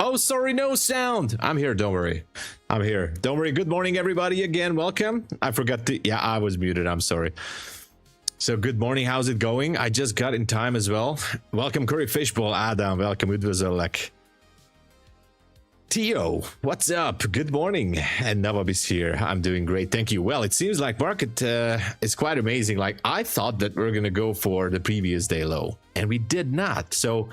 Oh, sorry, no sound. I'm here, don't worry. I'm here. Don't worry. Good morning, everybody. Again, welcome. I forgot to... Yeah, I was muted. I'm sorry. So, good morning. How's it going? I just got in time as well. Welcome, Curry Fishbowl. Adam, welcome. UBPVUZHX. Tio, what's up? Good morning. And Nawab is here. I'm doing great. Thank you. Well, it seems like market is quite amazing. Like, I thought that we're going to go for the previous day low, and we did not. So,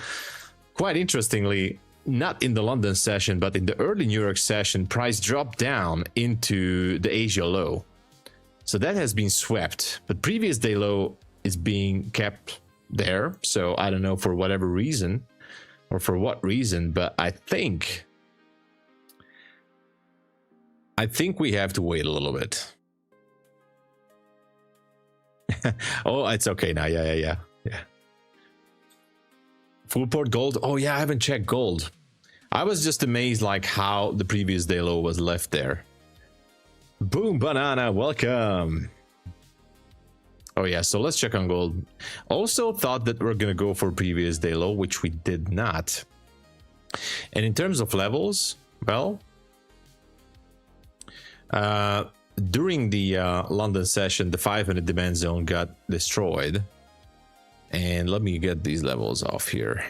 quite interestingly, not in the London session, but in the early New York session, price dropped down into the Asia low. So that has been swept, but previous day low is being kept there. So I don't know for whatever reason or for what reason, but I think we have to wait a little bit. Oh, it's okay now. Yeah. Full port gold. Oh yeah, I haven't checked gold. I was just amazed like how the previous day low was left there. Boom banana, welcome. Oh yeah, so let's check on gold. Also thought that we're gonna go for previous day low, which we did not. And in terms of levels, well, during the London session, the 5-minute demand zone got destroyed. And let me get these levels off here.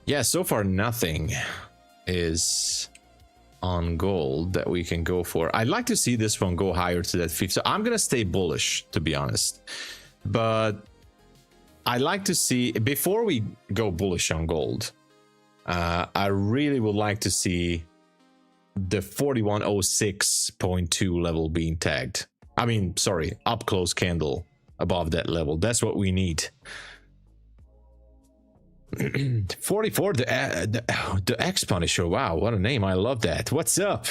Yeah, so far nothing is on gold that we can go for. I'd like to see this one go higher to that 50. So I'm gonna stay bullish, to be honest. But I like to see, before we go bullish on gold, I really would like to see the 4106.2 level being tagged. I mean, sorry, up close candle above that level. That's what we need. 44, the X Punisher. Wow, what a name. I love that. What's up?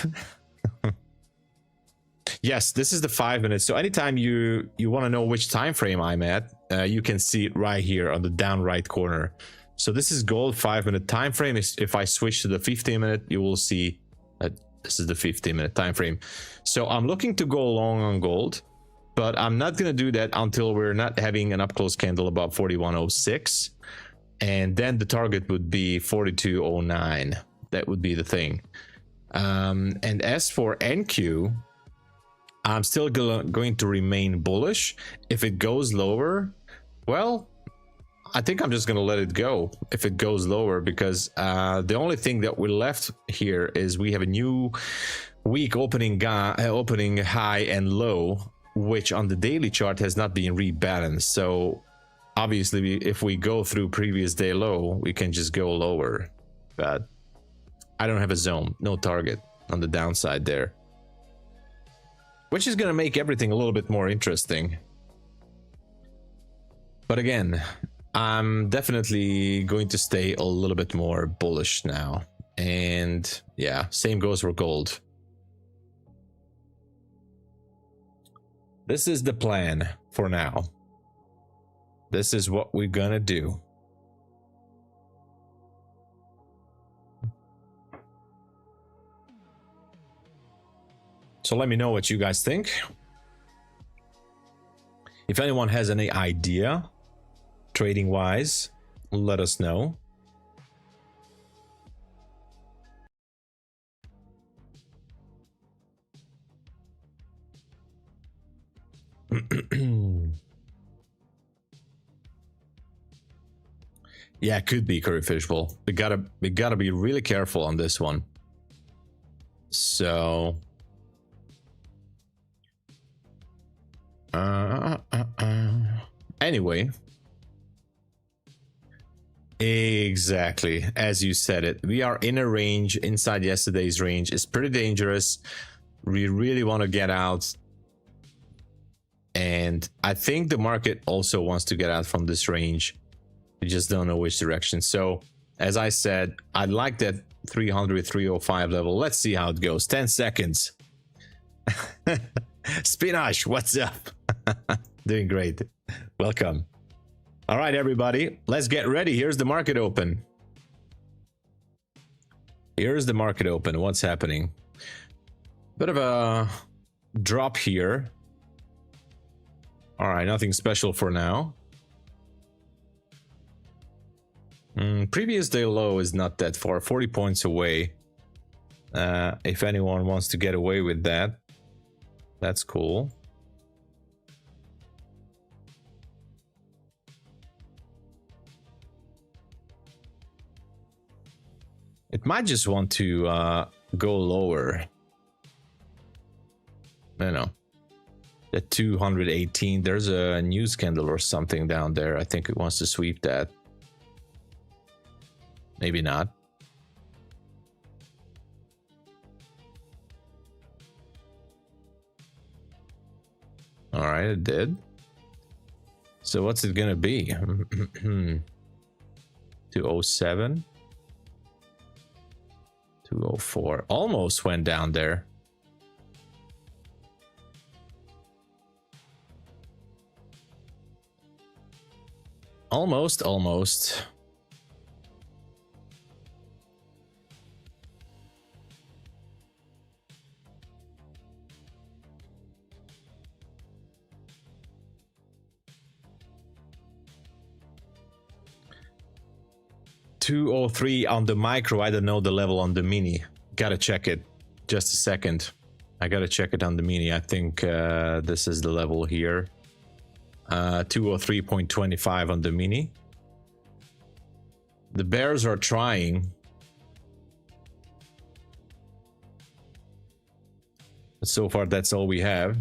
Yes, this is the 5 minutes. So anytime you want to know which time frame I'm at, you can see it right here on the down right corner. So this is gold 5-minute time frame. If I switch to the 15-minute, you will see that this is the 15-minute time frame. So I'm looking to go long on gold, but I'm not going to do that until we're not having an up close candle above 4106. And then the target would be 4209. That would be the thing. And as for NQ, I'm still going to remain bullish. If it goes lower, well, I think I'm just going to let it go if it goes lower, because the only thing that we're left here is we have a new week opening high and low, which on the daily chart has not been rebalanced. So obviously, if we go through previous day low, we can just go lower. But I don't have a zone, no target on the downside there, which is going to make everything a little bit more interesting. But again, I'm definitely going to stay a little bit more bullish now. And yeah, same goes for gold. This is the plan for now. This is what we're gonna do. So let me know what you guys think. If anyone has any idea trading wise, let us know. Yeah, it could be Curry Fishbowl. We gotta be really careful on this one. So anyway, exactly as you said it, we are in a range inside yesterday's range. It's pretty dangerous. We really want to get out, and I think the market also wants to get out from this range. We just don't know which direction. So as I said, I like that 300-305 level. Let's see how it goes. 10 seconds. Spinach, what's up? Doing great. Welcome. All right, everybody, let's get ready. Here's the market open. Here's the market open. What's happening? Bit of a drop here. All right, nothing special for now. Previous day low is not that far, 40 points away. If anyone wants to get away with that, that's cool. It might just want to go lower. I know. At 218, there's a news candle or something down there. I think it wants to sweep that. Maybe not. All right, it did. So what's it gonna be? 207, 204. Almost went down there. Almost. 203 on the micro. I don't know the level on the mini. Gotta check it. Just a second. I gotta check it on the mini. I think this is the level here. 203.25 on the mini. The bears are trying. But so far, that's all we have.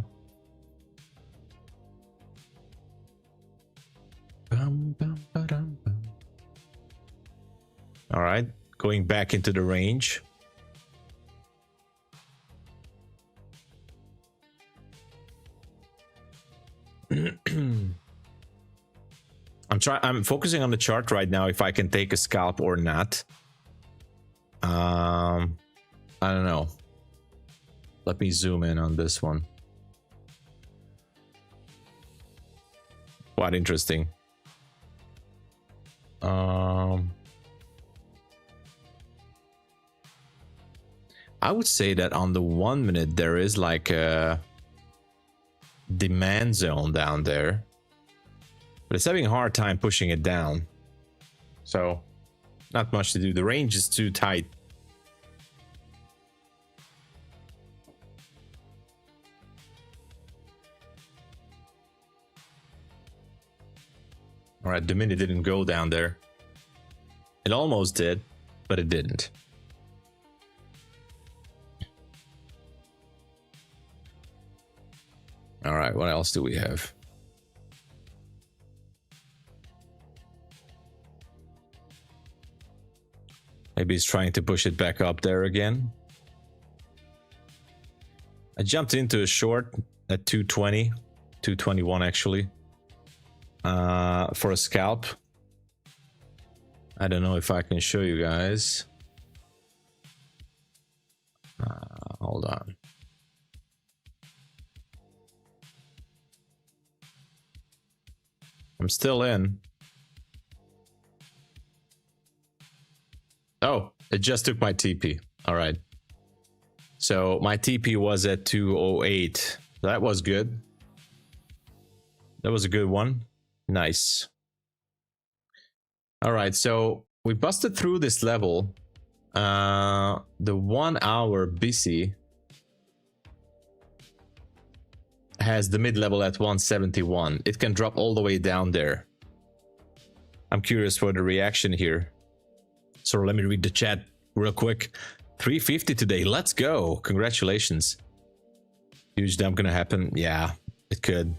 All right, going back into the range. I'm focusing on the chart right now, if I can take a scalp or not. I don't know. Let me zoom in on this one. Quite interesting. I would say that on the 1 minute there is like a demand zone down there, but it's having a hard time pushing it down. So not much to do. The range is too tight. All right, the minute didn't go down there. It almost did, but it didn't. All right, what else do we have? Maybe he's trying to push it back up there again. I jumped into a short at 220, 221 actually, for a scalp. I don't know if I can show you guys. Hold on. I'm still in. Oh, it just took my TP. All right. So my TP was at 208. That was good. That was a good one. Nice. All right. So we busted through this level. The 1 hour BC has the mid level at 171. It can drop all the way down there. I'm curious for the reaction here. So let me read the chat real quick. 350 today. Let's go. Congratulations. Huge dump gonna happen. Yeah, it could.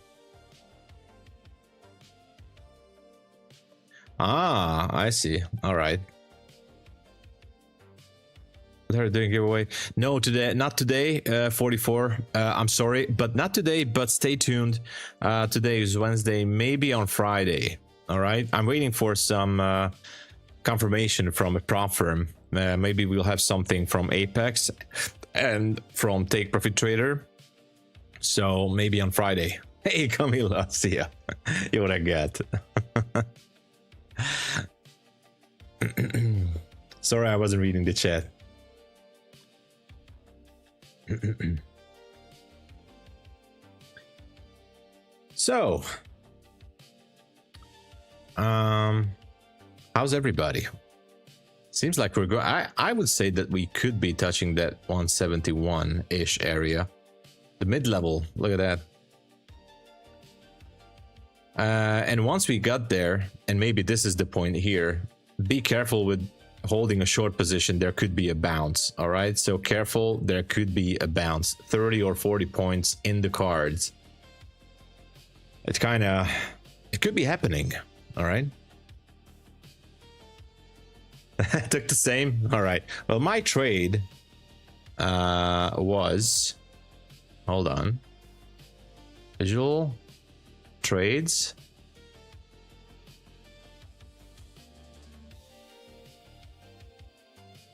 Ah, I see. All right. They're doing giveaway. No, today, not today. 44. I'm sorry, but not today. But stay tuned. Today is Wednesday. Maybe on Friday. All right. I'm waiting for some confirmation from a prop firm. Maybe we'll have something from Apex and from Take Profit Trader. So maybe on Friday. Hey, Camila, see ya. You what I got. Sorry, I wasn't reading the chat. So, how How's everybody? Seems like we're going. I would say that we could be touching that 171-ish area. The mid-level, look at that. And once we got there, and maybe this is the point here, be careful with holding a short position. There could be a bounce. All right, so careful, there could be a bounce. 30 or 40 points in the cards. It's kind of, it could be happening. All right. Took the same. All right, well, my trade was, hold on, visual trades.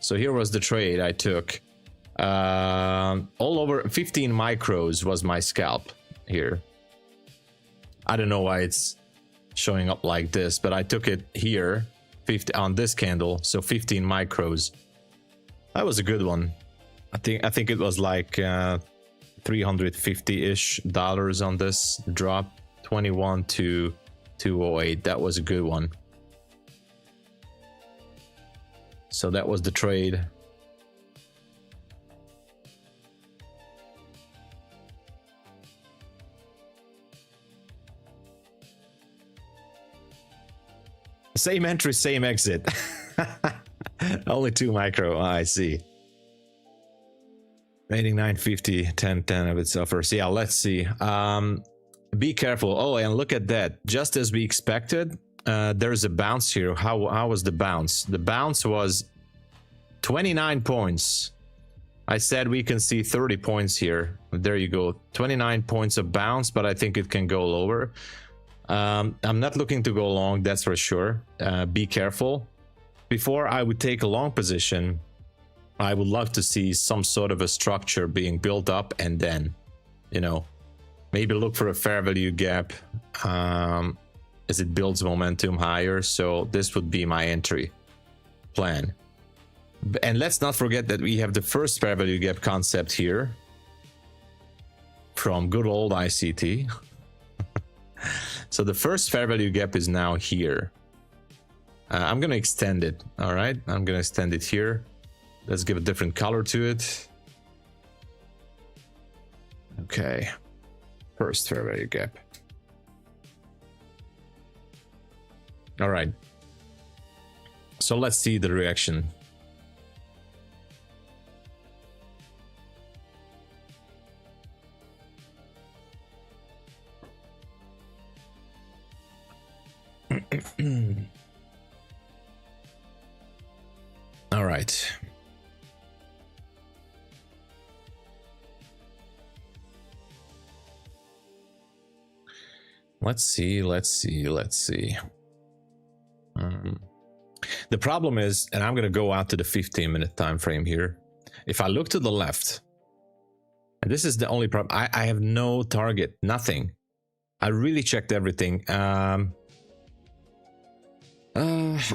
So here was the trade I took. All over 15 micros was my scalp here. I don't know why it's showing up like this, but I took it here 50 on this candle, so 15 micros. That was a good one. I think it was like $350-ish on this drop. 21 to 208. That was a good one. So that was the trade. Same entry, same exit. Only 2 micro. I see. Rating 950, 10 of its offers. Yeah, let's see. Be careful. Oh, and look at that. Just as we expected, there's a bounce here. How was the bounce? The bounce was 29 points. I said we can see 30 points here. There you go. 29 points of bounce, but I think it can go lower. I'm not looking to go long, that's for sure. Be careful. Before I would take a long position, I would love to see some sort of a structure being built up, and then, you know, maybe look for a fair value gap as it builds momentum higher. So this would be my entry plan. And let's not forget that we have the first fair value gap concept here from good old ICT. So the first fair value gap is now here. I'm going to extend it. All right, I'm going to extend it here. Let's give a different color to it. Okay. First fair value gap. All right. So let's see the reaction. All right. Let's see. The problem is, and I'm going to go out to the 15-minute time frame here. If I look to the left, and this is the only problem, I have no target, nothing. I really checked everything.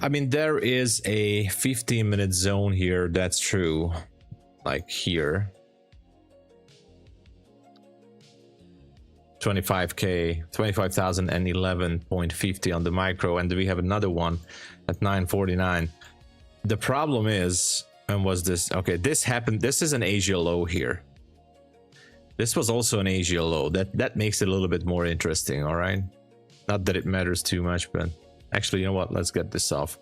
I mean, there is a 15-minute zone here. That's true. Like here. 25k, 25,011.50 on the micro, and we have another one at 949. The problem is, and was this, okay, this happened, this is an Asia low here. This was also an Asia low. That makes it a little bit more interesting. All right, not that it matters too much, but actually, you know what, let's get this off.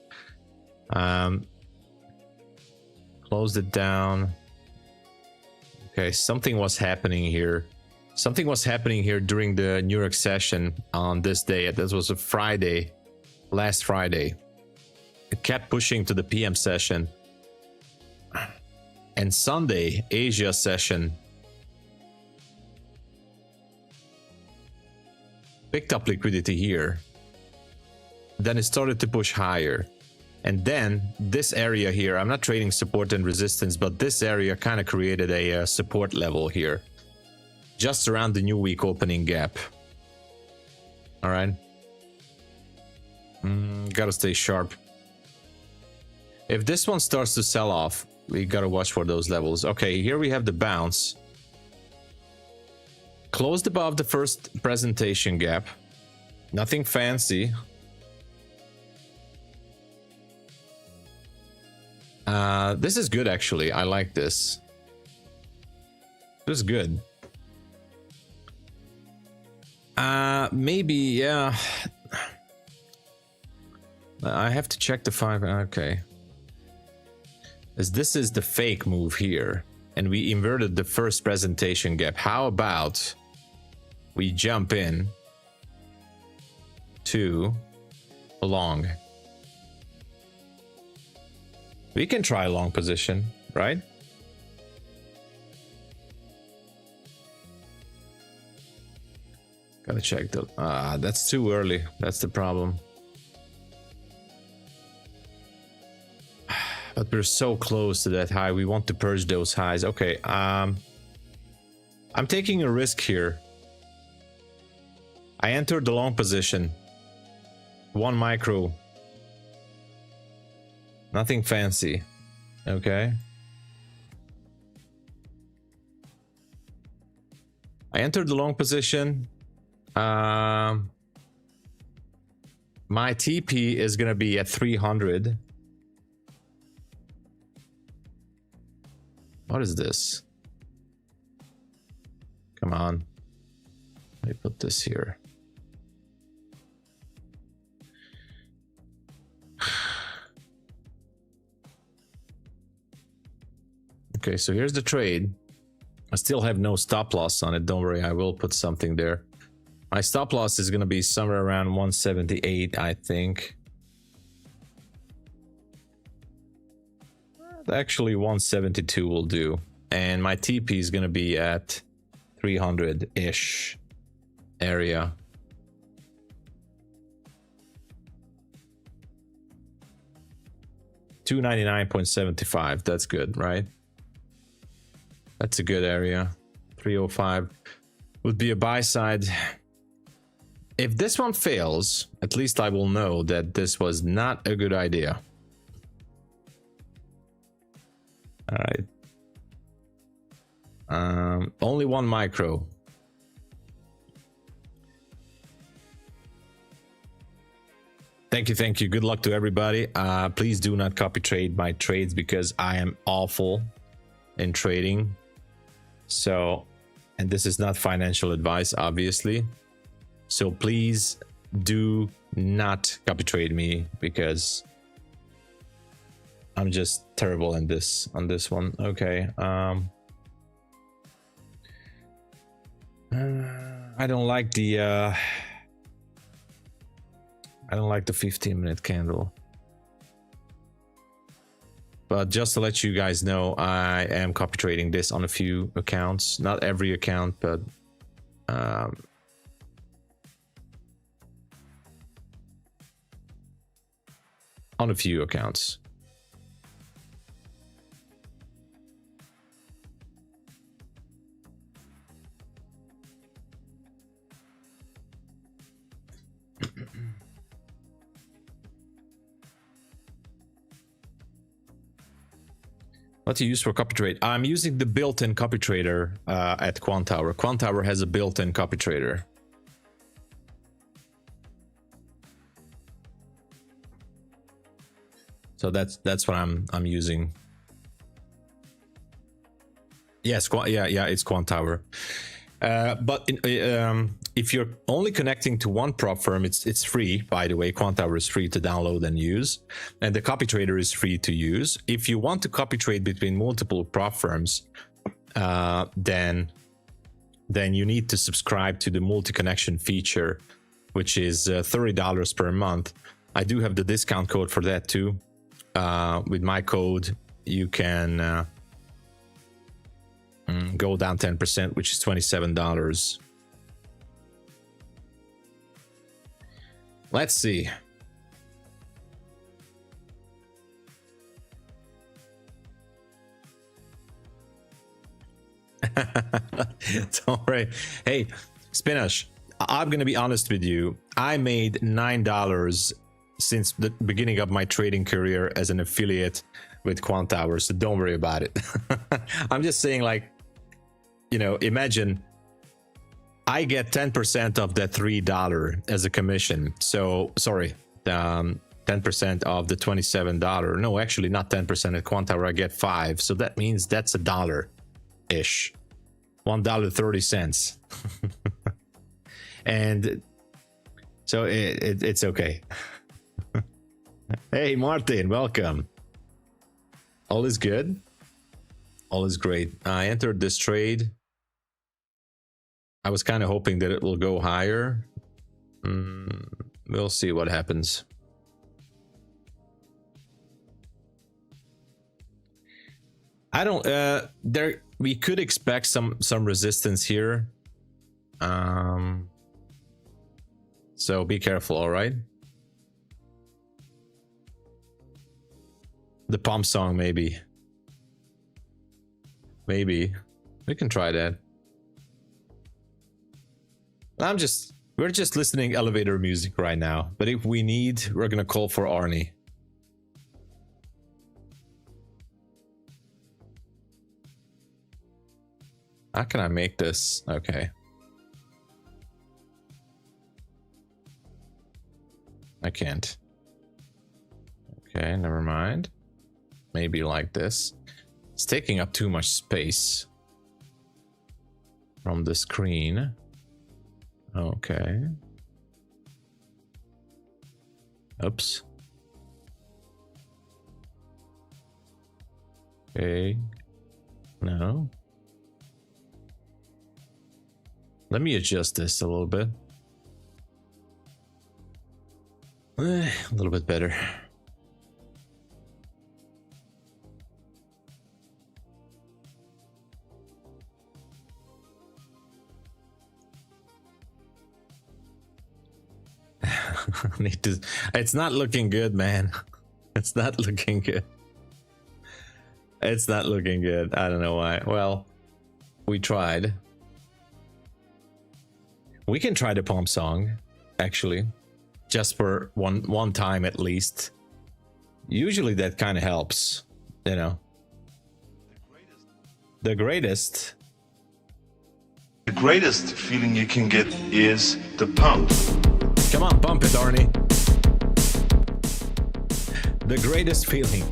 Closed it down. Okay, something was happening here. Something was happening here during the New York session on this day. This was a Friday, last Friday. It kept pushing to the PM session. And Sunday, Asia session, picked up liquidity here. Then it started to push higher. And then this area here, I'm not trading support and resistance, but this area kind of created a support level here. Just around the new week opening gap. All right. Gotta stay sharp. If this one starts to sell off, we gotta watch for those levels. Okay, here we have the bounce. Closed above the first presentation gap. Nothing fancy. This is good, actually. I like this. This is good. Maybe, yeah. I have to check the 5. Okay. As this is the fake move here, and we inverted the first presentation gap. How about we jump in to a long? We can try a long position, right? Gotta check the... that's too early. That's the problem. But we're so close to that high. We want to purge those highs. Okay, I'm taking a risk here. I entered the long position. 1 micro. Nothing fancy. Okay. I entered the long position. My TP is gonna be at 300. What is this? Come on. Let me put this here. Okay, so here's the trade. I still have no stop loss on it. Don't worry, I will put something there. My stop loss is going to be somewhere around 178, I think. Actually, 172 will do. And my TP is going to be at 300-ish area. $299.75. That's good, right? That's a good area. 305 would be a buy side. If this one fails, at least I will know that this was not a good idea. All right. Only 1 micro. Thank you. Good luck to everybody. Please do not copy trade my trades because I am awful in trading. So, and this is not financial advice, obviously. So please do not copy trade me because I'm just terrible in this on this one. Okay. I don't like the 15-minute candle. But just to let you guys know, I am copy trading this on a few accounts. Not every account, but on a few accounts. What do you use for copy trade? I'm using the built-in copy trader at Quantower. Quantower has a built-in copy trader. So that's what I'm using. Yes, it's Quantower. But if you're only connecting to one prop firm, it's free. By the way, Quantower is free to download and use, and the copy trader is free to use. If you want to copy trade between multiple prop firms, then you need to subscribe to the multi-connection feature, which is $30 per month. I do have the discount code for that too. With my code, you can go down 10%, which is $27. Let's see. Don't worry. Hey, Spinach, I'm gonna be honest with you. I made $9 since the beginning of my trading career as an affiliate with Quantower, so don't worry about it. I'm just saying, like, you know, imagine I get 10% of that $3 as a commission. So sorry, 10% of the $27. No, actually not 10%. At Quantower I get 5, so that means that's $1-ish. $1.30. And so it's okay. Hey Martin, welcome. All is good. All is great. I entered this trade. I was kind of hoping that it will go higher. We'll see what happens. I don't there we could expect some resistance here. So be careful, all right? The pump song, maybe. Maybe. We can try that. We're just listening elevator music right now. But if we need, we're gonna call for Arnie. How can I make this? Okay. I can't. Okay, never mind. Maybe like this. It's taking up too much space from the screen. Okay. Oops. Okay. No. Let me adjust this a little bit. A little bit better. Need to. It's not looking good, man. It's not looking good. It's not looking good. I don't know why. Well, we tried. We can try the pump song, actually, just for one time at least. Usually that kind of helps, you know. The greatest. The greatest feeling you can get is the pump. Come on, pump it, Arnie. The greatest feeling.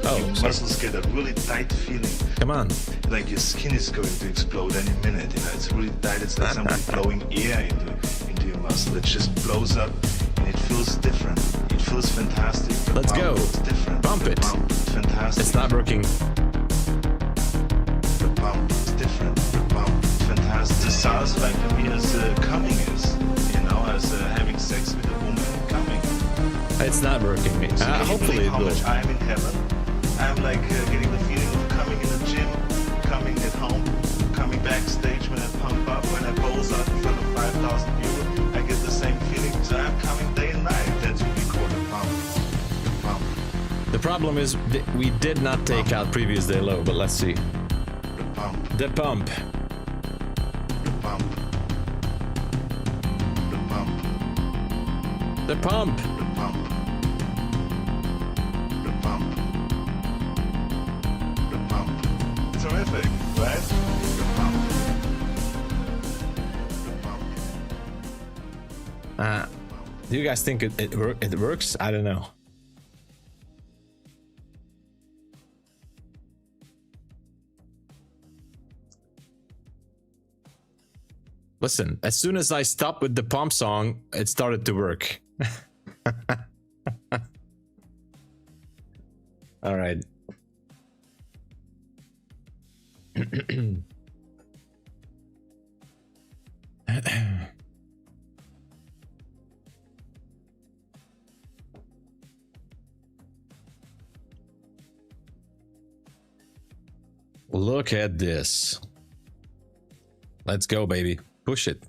Oh, your muscles get a really tight feeling. Come on. Like your skin is going to explode any minute. You know, it's really tight. It's like somebody blowing air into your muscle. It just blows up and it feels different. It feels fantastic. The Let's go. It's different. Pump it. Pump, it's fantastic. It's not working. The pump is different. The pump is fantastic. The satisfaction to me as coming is, you know, as having sex with a woman coming. It's not working. So Hopefully it how will. much I'm in heaven. I'm like getting the feeling of coming in the gym, coming at home, coming backstage when I pump up, when I pose out in front of 5,000 people. I get the same feeling. So I'm coming day and night. That's what we call the pump. The pump. The problem is we did not take out previous day low, but let's see. The pump. The pump. The pump. The pump. The pump. The pump. The pump. The pump. Terrific, right? The pump. The pump. Do you guys think it works? I don't know. Listen, as soon as I stopped with the pump song, it started to work. All right. Look at this. Let's go, baby. Push it.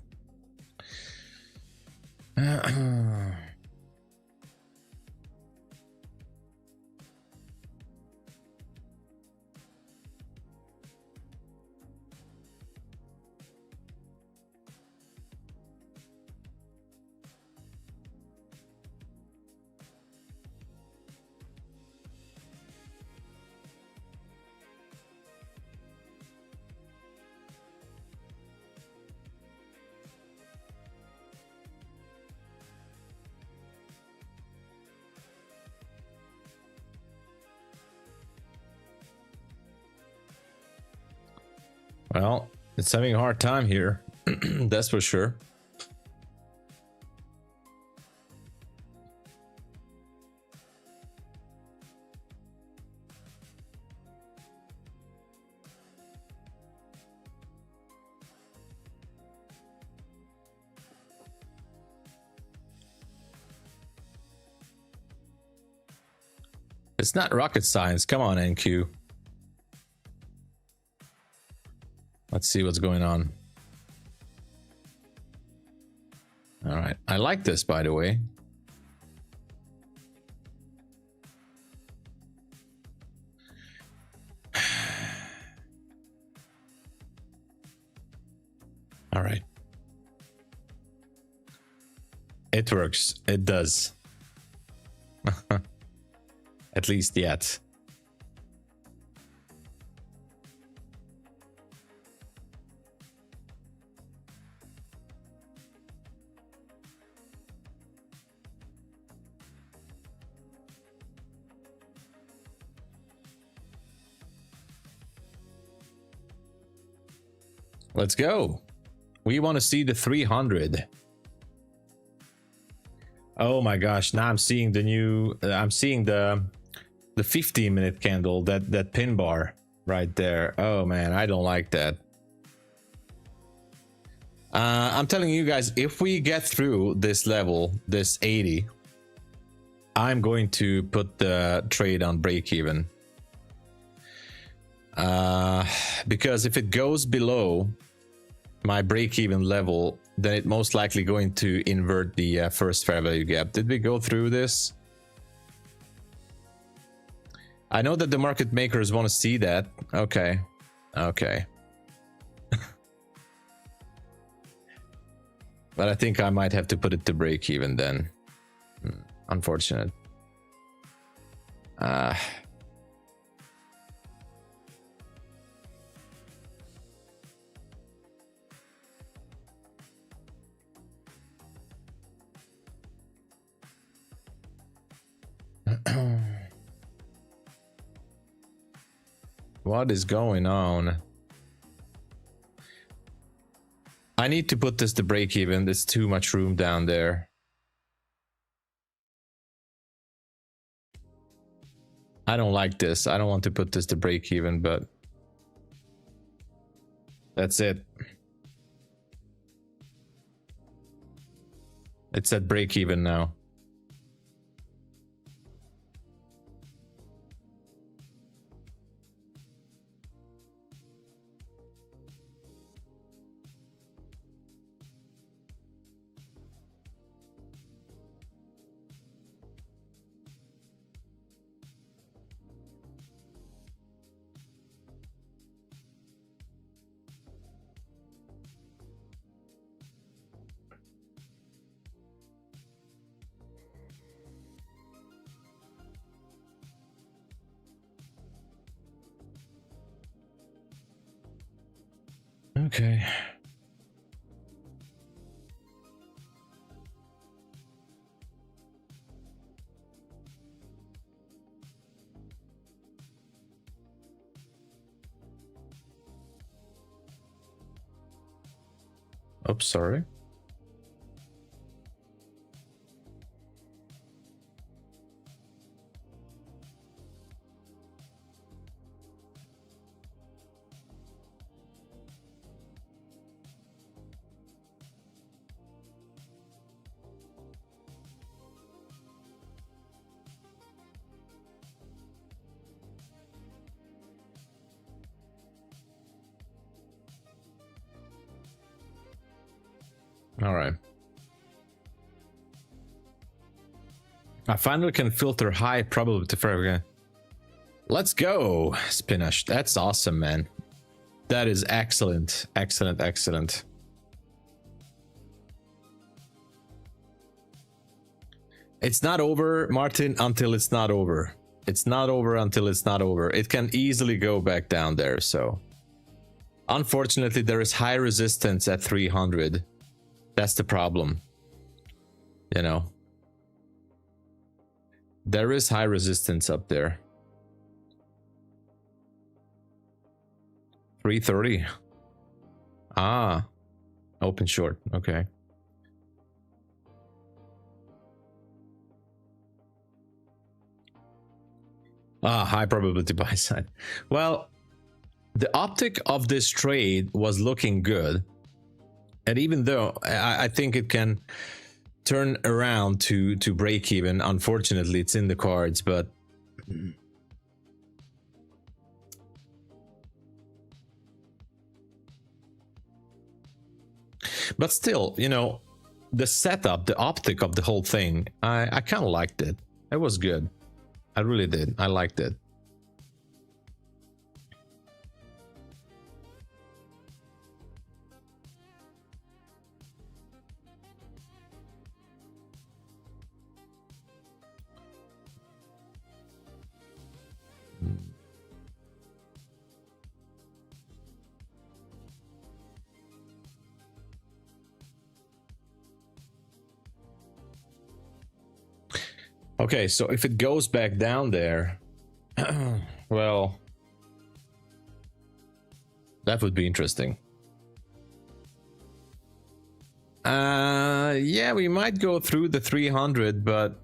Well, it's having a hard time here. That's for sure. It's not rocket science. Come on, NQ. Let's see what's going on. All right. I like this, by the way. All right. It works. It does. At least yet. Let's go. We want to see the 300. Oh my gosh, now I'm seeing the new I'm seeing the 15-minute candle, that pin bar right there. Oh man, I don't like that. I'm telling you guys, if we get through this level, this 80, I'm going to put the trade on break even. Because if it goes below my break-even level, then it most likely going to invert the first fair value gap. Did we go through this? I know that the market makers want to see that. Okay. Okay. But I think I might have to put it to break even then. Unfortunate. What is going on? I need to put this to break even. There's too much room down there. I don't like this. I don't want to put this to break even, but that's it. It's at break even now. Okay. Oops, sorry. All right. I finally can filter high probability for. Let's go, Spinach. That's awesome, man. That is excellent. Excellent, excellent. It's not over, Martin, until it's not over. It's not over until it's not over. It can easily go back down there, so. Unfortunately, there is high resistance at 300. That's the problem. You know. There is high resistance up there. 330. Ah, open short. Okay. Ah, high probability buy side. Well, the optic of this trade was looking good. And even though I think it can turn around to break even, unfortunately, it's in the cards, but still, you know, the setup, the optic of the whole thing, I kind of liked it. It was good. I really did. I liked it. Okay, so if it goes back down there, well, that would be interesting. Yeah, we might go through the 300, but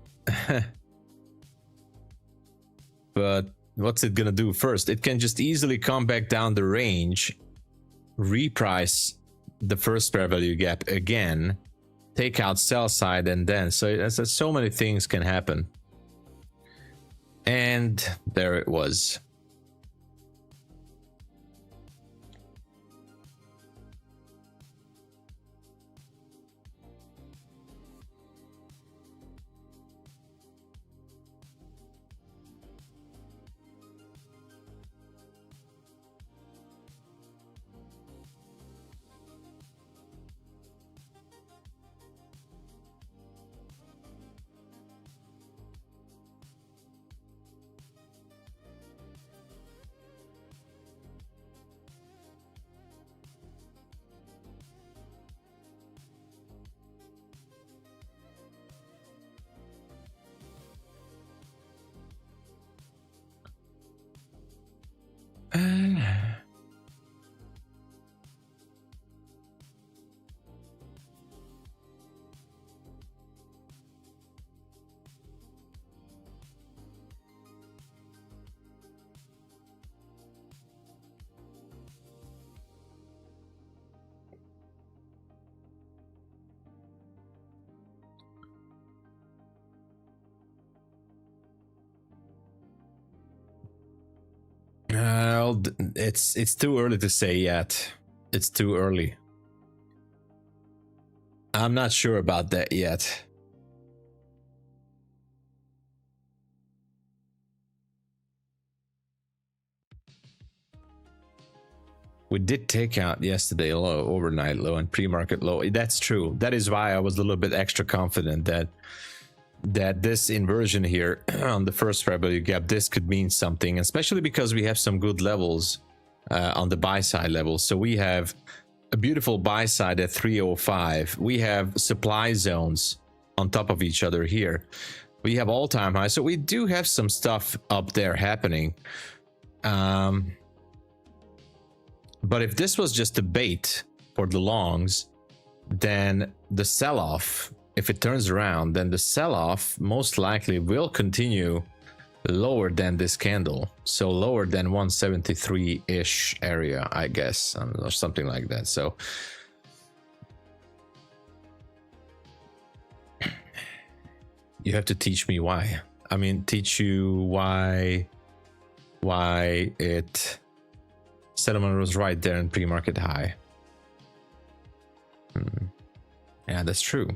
but what's it gonna do first? It can just easily come back down the range, reprice the first fair value gap again, take out sell side, and then so many things can happen. And there it was. Well, it's too early to say yet. It's too early. I'm not sure about that yet. We did take out yesterday low, overnight low, and pre-market low. That's true. That is why I was a little bit extra confident that this inversion here on the first fair value gap, this could mean something, especially because we have some good levels on the buy side level. So we have a beautiful buy side at 305. We have supply zones on top of each other here. We have all-time high. So we do have some stuff up there happening. But if this was just a bait for the longs, then the sell-off, if it turns around, then the sell-off most likely will continue lower than this candle. So lower than 173-ish area, I guess, or something like that. So you have to teach me why. I mean, teach you why it settlement was right there in pre-market high. Yeah, that's true.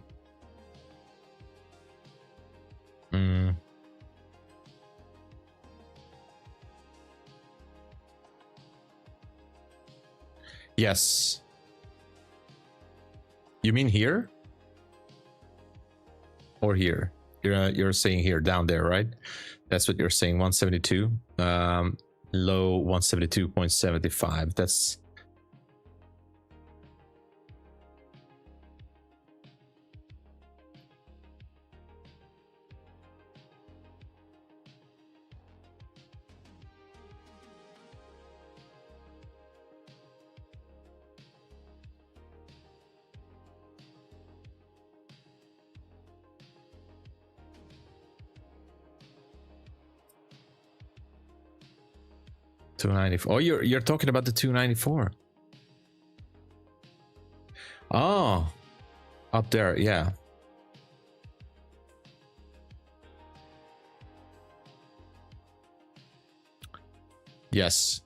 Yes. You mean here? Or here? You're saying here, down there, right? That's what you're saying. 172. Low 172.75. That's 294. Oh, you're talking about the 294. Oh, up there, yeah. Yes.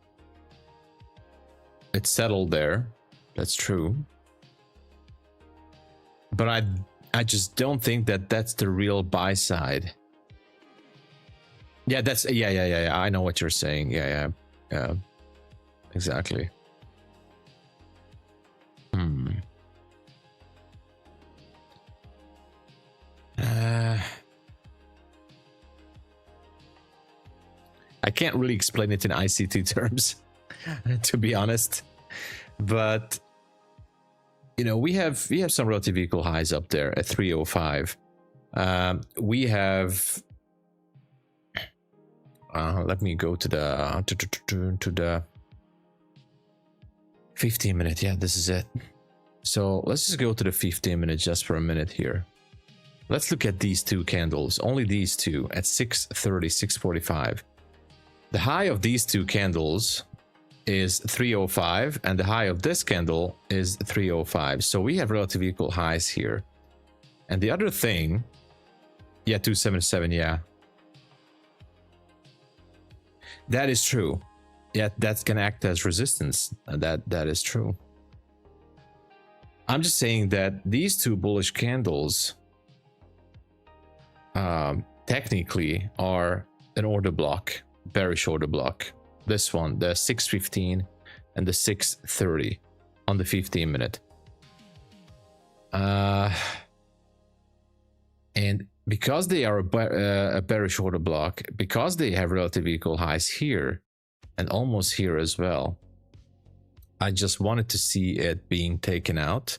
It's settled there. That's true. But I just don't think that that's the real buy side. Yeah, that's yeah. I know what you're saying. Yeah. Exactly. I can't really explain it in ICT terms, to be honest. But you know, we have some relative equal highs up there at 305. We have. Let me go to the 15 minute. Yeah, this is it. So let's just go to the 15 minute just for a minute here. Let's look at these two candles, only these two at 630, 645. The high of these two candles is 305 and the high of this candle is 305. So we have relative equal highs here. And the other thing, yeah, 277, yeah. That is true. Yeah, that's gonna act as resistance. That is true. I'm just saying that these two bullish candles technically are an order block, bearish order block. This one, the 615 and the 630 on the 15 minute. And because they are a bearish order block, because they have relative equal highs here and almost here as well, I just wanted to see it being taken out.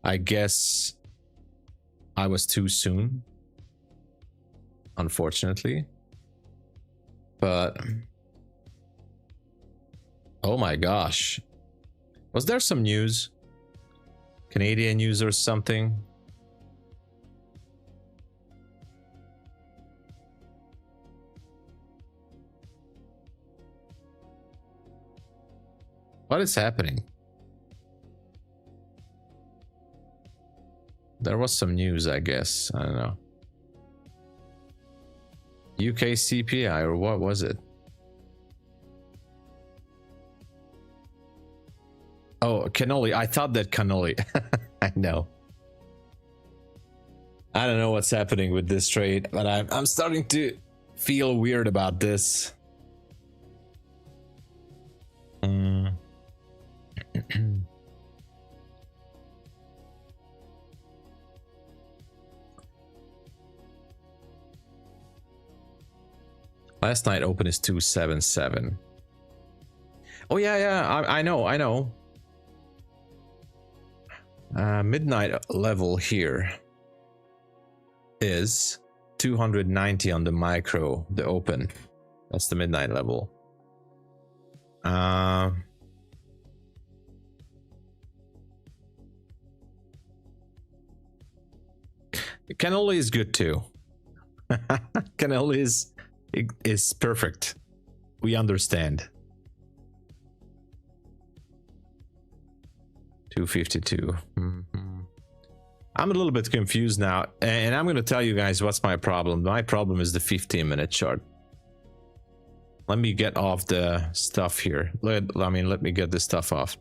I guess I was too soon, unfortunately. But oh my gosh, was there some news, Canadian news or something? What is happening? There was some news, I guess. I don't know. UK CPI, or what was it? Oh, cannoli. I thought that cannoli. I know. I don't know what's happening with this trade, but I'm starting to feel weird about this. Last night open is 277. Oh yeah, I know. Midnight level here is 290 on the micro, the open. That's the midnight level. Cannoli is good too. Cannoli is perfect. We understand. 252. I'm a little bit confused now, and I'm going to tell you guys what's my problem. My problem is the 15-minute chart. Let me get off the stuff here. Let me get this stuff off.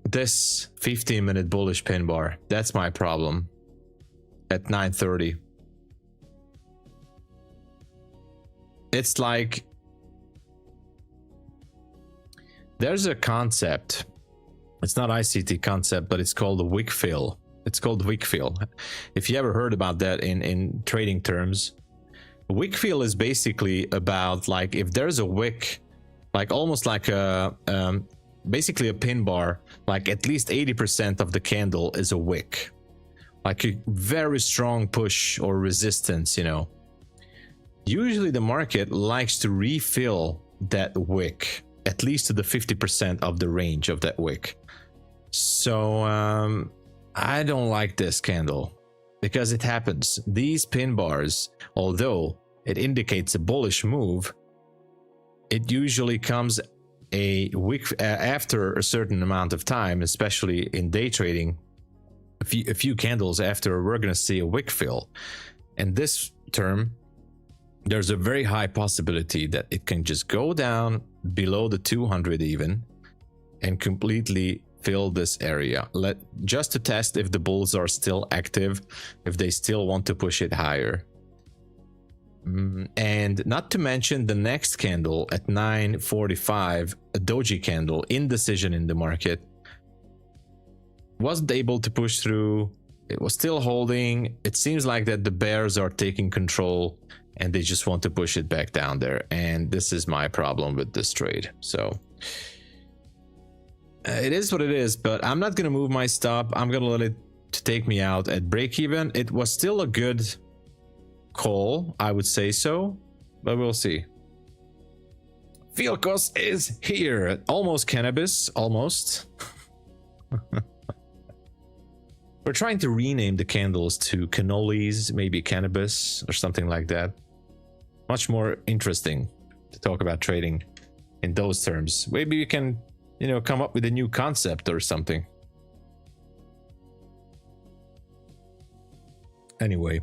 This 15-minute bullish pin bar, that's my problem at 9:30. It's like there's a concept. It's not ICT concept, but it's called the wick fill. It's called wick fill. If you ever heard about that in trading terms, wick fill is basically about, like, if there's a wick, like almost like a basically a pin bar, like at least 80% of the candle is a wick, like a very strong push or resistance, you know. Usually the market likes to refill that wick at least to the 50% of the range of that wick. So I don't like this candle because it happens. These pin bars, although it indicates a bullish move, it usually comes a week after a certain amount of time, especially in day trading. A few candles after, we're going to see a wick fill. And this term, there's a very high possibility that it can just go down below the 200 even and completely fill this area, just to test if the bulls are still active, if they still want to push it higher. And not to mention the next candle at 9:45, a doji candle, indecision in the market, wasn't able to push through. It was still holding. It seems like that the bears are taking control and they just want to push it back down there. And this is my problem with this trade. So it is what it is, but I'm not going to move my stop. I'm going to let it to take me out at break even. It was still a good call, I would say so, but we'll see. Filkos is here. Almost cannabis, almost. We're trying to rename the candles to cannolis, maybe cannabis or something like that. Much more interesting to talk about trading in those terms. Maybe we can, you know, come up with a new concept or something. Anyway,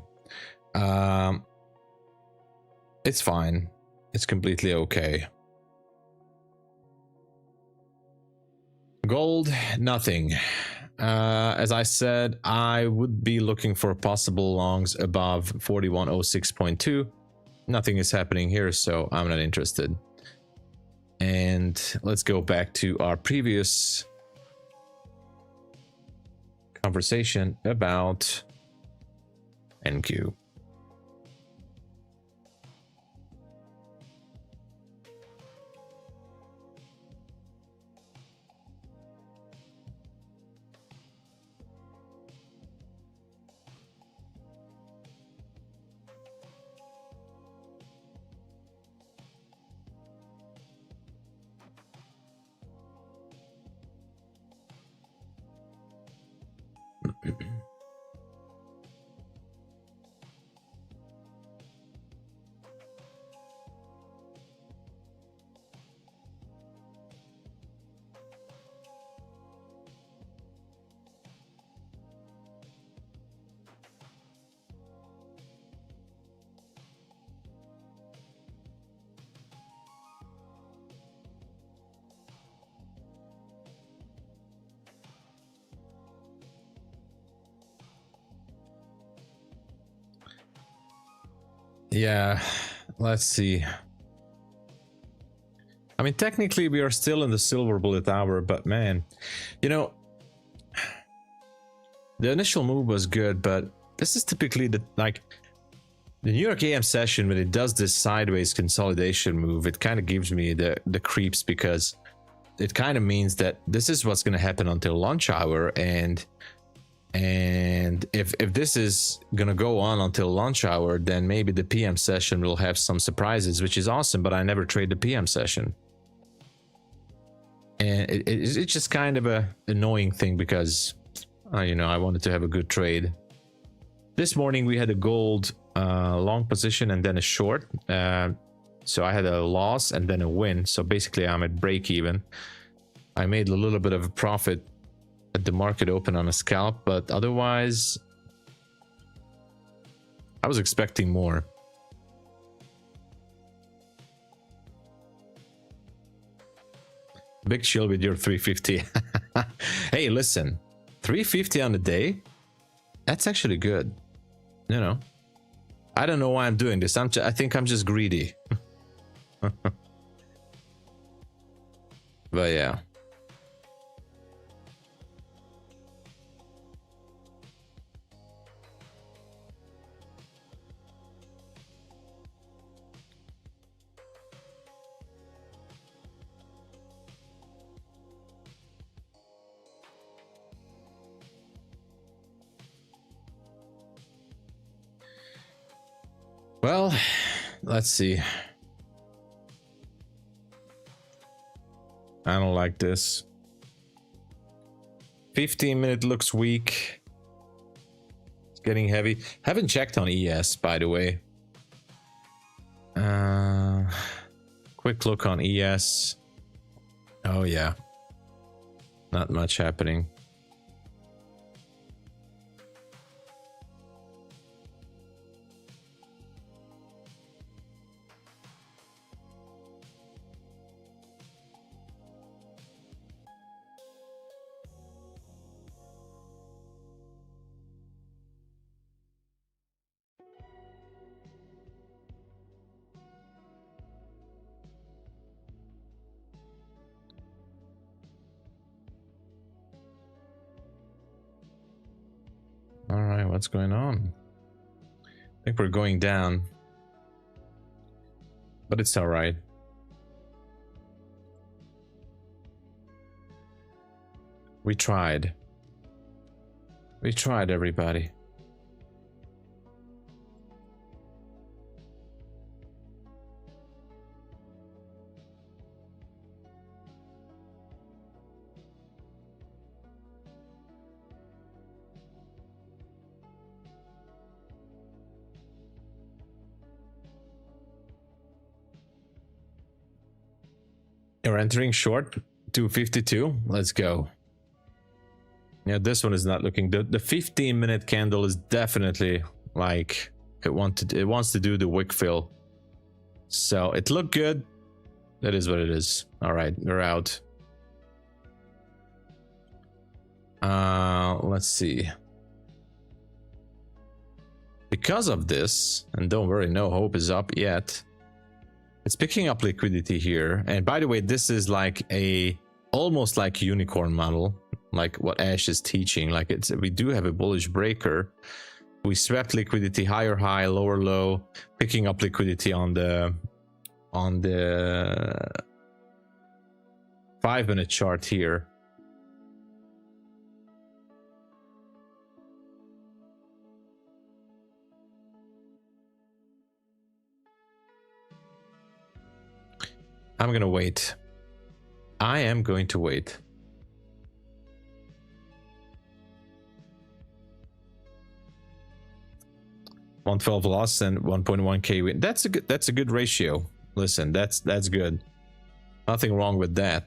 it's fine. It's completely okay. Gold, nothing. As I said, I would be looking for possible longs above 4106.2. Nothing is happening here, so I'm not interested. And let's go back to our previous conversation about NQ. Yeah, let's see. I mean, technically we are still in the silver bullet hour, but man, you know, the initial move was good, but this is typically the New York AM session, when it does this sideways consolidation move, it kind of gives me the creeps, because it kind of means that this is what's going to happen until lunch hour. And if this is gonna go on until lunch hour, then maybe the PM session will have some surprises, which is awesome. But I never trade the PM session, and it's just kind of a annoying thing, because you know, I wanted to have a good trade. This morning we had a gold long position and then a short, so I had a loss and then a win. So basically I'm at break even. I made a little bit of a profit at the market open on a scalp, but otherwise I was expecting more. Big chill with your 350. Hey, listen, 350 on the day, that's actually good. You know, I don't know why I'm doing this. I think I'm just greedy. But yeah. Well, let's see. I don't like this. 15-minute looks weak. It's getting heavy. Haven't checked on ES, by the way. Quick look on ES. Oh yeah, not much happening. All right, what's going on? I think we're going down, but it's all right. We tried. We tried, everybody. You're entering short 252. Let's go. Yeah, this one is not looking. The 15-minute candle is definitely like it wants to do the wick fill. So it looked good. That is what it is. All right, we're out. Let's see. Because of this, and don't worry, no hope is up yet. It's picking up liquidity here. And by the way, this is like a almost like unicorn model, like what Ash is teaching. Like we do have a bullish breaker. We swept liquidity higher high, lower low, picking up liquidity on the 5-minute chart here. I'm gonna wait. I am going to wait. $112 loss and 1.1k win. That's a good ratio. Listen, that's good. Nothing wrong with that.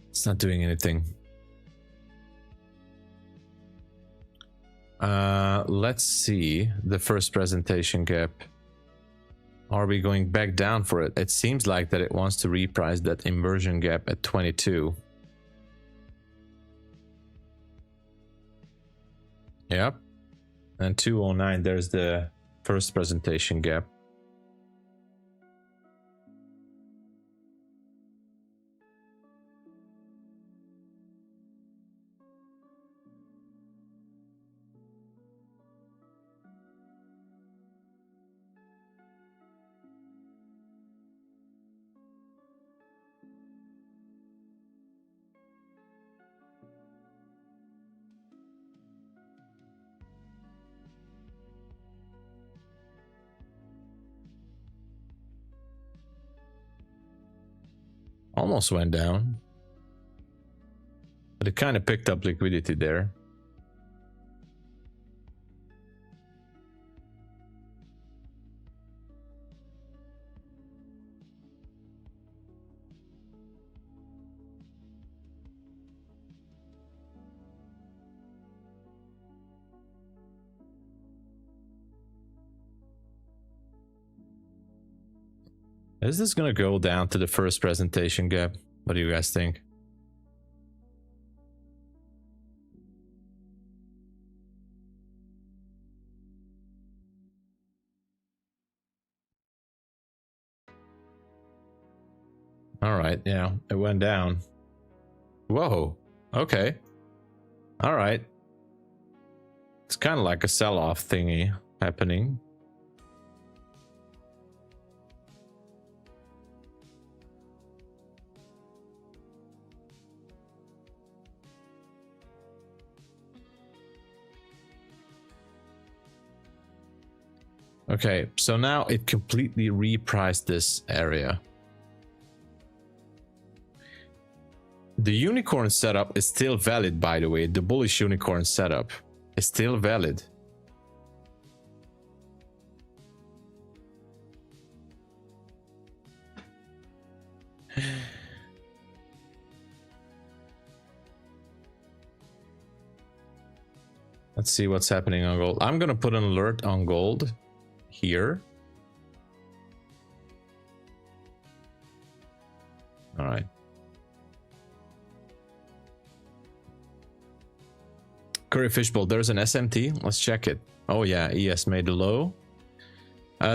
It's not doing anything. Let's see the first presentation gap. Are we going back down for it? It seems like that it wants to reprice that inversion gap at 22. Yep. And 209, there's the first presentation gap. Almost went down, but it kind of picked up liquidity there. Is this gonna go down to the first presentation gap? What do you guys think? All right, yeah, it went down. Whoa, okay. All right. It's kind of like a sell-off thingy happening. Okay, so now it completely repriced this area. The unicorn setup is still valid, by the way. The bullish unicorn setup is still valid. Let's see what's happening on gold. I'm gonna put an alert on gold here. All right. Curry Fishbowl, there's an SMT. Let's check it. Oh yeah, ES made a low.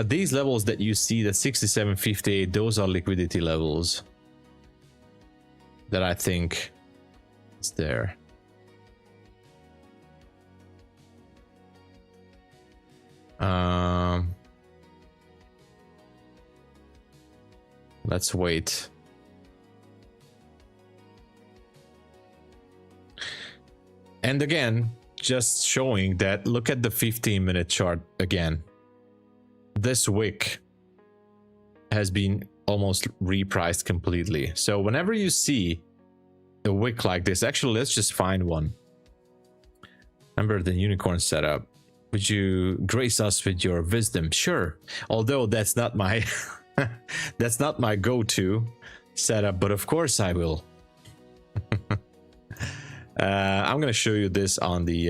These levels that you see, the 67.58, those are liquidity levels that I think is there. Let's wait. And again, just showing that, look at the 15-minute chart again. This wick has been almost repriced completely. So whenever you see a wick like this, actually, let's just find one. Remember the unicorn setup. Would you grace us with your wisdom? Sure. Although that's not my that's not my go-to setup, but of course I will. I'm gonna show you this on the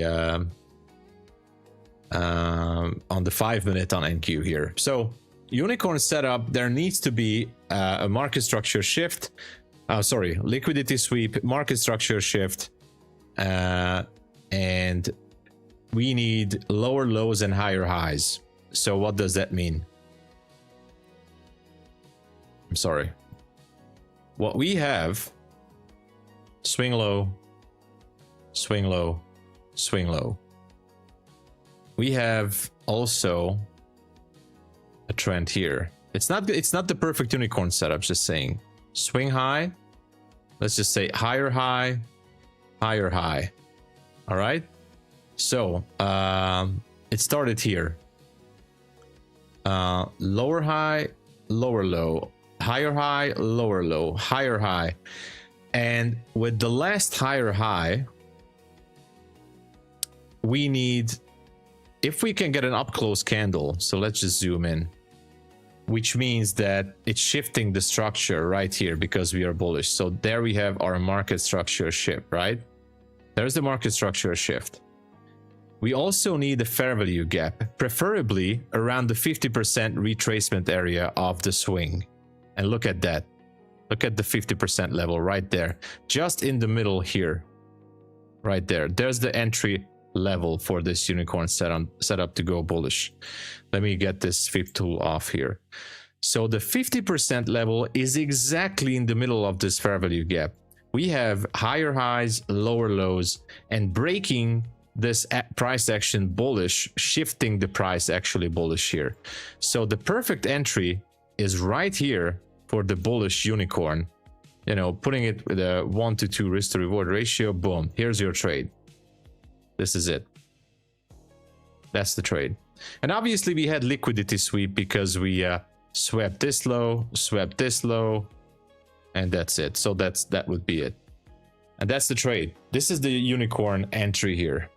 5-minute on NQ here. So unicorn setup, there needs to be a market structure shift. Sorry, liquidity sweep, market structure shift, and we need lower lows and higher highs. So what does that mean? I'm sorry. What we have, swing low, swing low, swing low. We have also a trend here. It's not the perfect unicorn setup, just saying. Swing high, let's just say higher high, higher high. All right. So it started here. Lower high, lower low, higher high, lower low, higher high. And with the last higher high, we need, if we can get an up close candle, so let's just zoom in, which means that it's shifting the structure right here because we are bullish. So there we have our market structure shift, right? There's the market structure shift. We also need a fair value gap, preferably around the 50% retracement area of the swing. And look at that. Look at the 50% level right there, just in the middle here, right there. There's the entry level for this unicorn setup to go bullish. Let me get this FIB tool off here. So the 50% level is exactly in the middle of this fair value gap. We have higher highs, lower lows, and breaking this price action bullish, shifting the price actually bullish here. So the perfect entry is right here for the bullish unicorn. You know, putting it with a 1 to 2 risk to reward ratio. Boom, here's your trade. This is it. That's the trade. And obviously we had liquidity sweep because we swept this low, and that's it. So that would be it. And that's the trade. This is the unicorn entry here.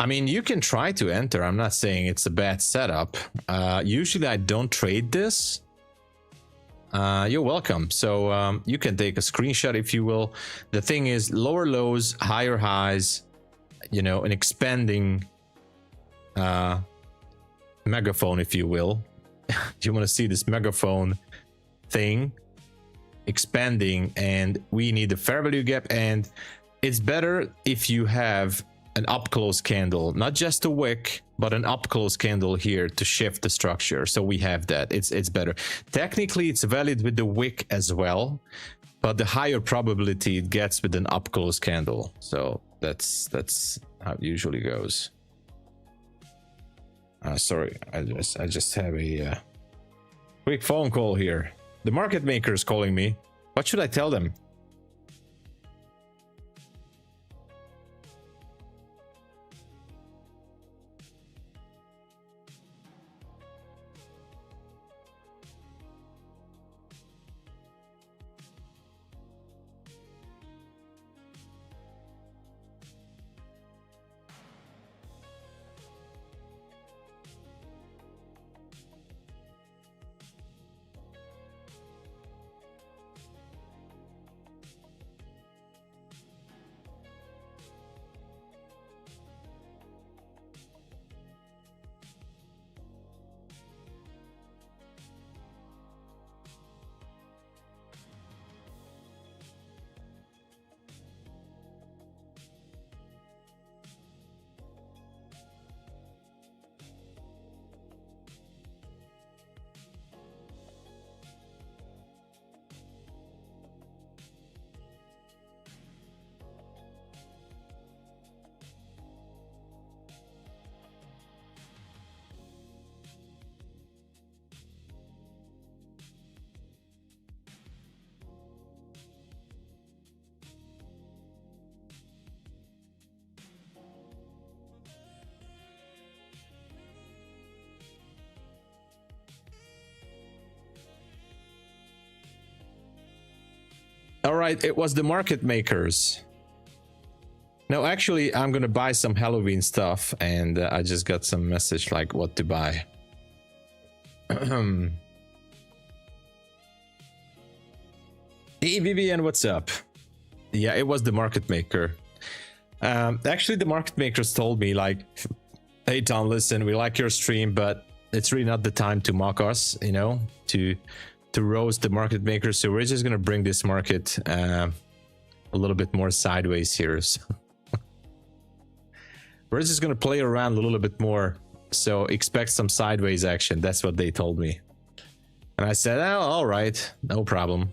I mean, you can try to enter. I'm not saying it's a bad setup. Usually I don't trade this. You're welcome. So you can take a screenshot if you will. The thing is, lower lows, higher highs, you know, an expanding megaphone, if you will. You want to see this megaphone thing expanding, and we need a fair value gap. And it's better if you have an up close candle, not just a wick, but an up close candle here to shift the structure. So we have that. It's better. Technically it's valid with the wick as well, but the higher probability it gets with an up close candle. So that's how it usually goes. Sorry, I just have a quick phone call here. The market maker is calling me. What should I tell them? All right, it was the market makers. No, actually, I'm gonna buy some Halloween stuff, and I just got some message like what to buy. Hey Vivian, what's up? Yeah, it was the market maker. Actually, the market makers told me like, hey Tom, listen, we like your stream, but it's really not the time to mock us, you know, to roast the market makers. So we're just gonna bring this market a little bit more sideways here. So we're just gonna play around a little bit more. So expect some sideways action. That's what they told me. And I said, oh, all right, no problem.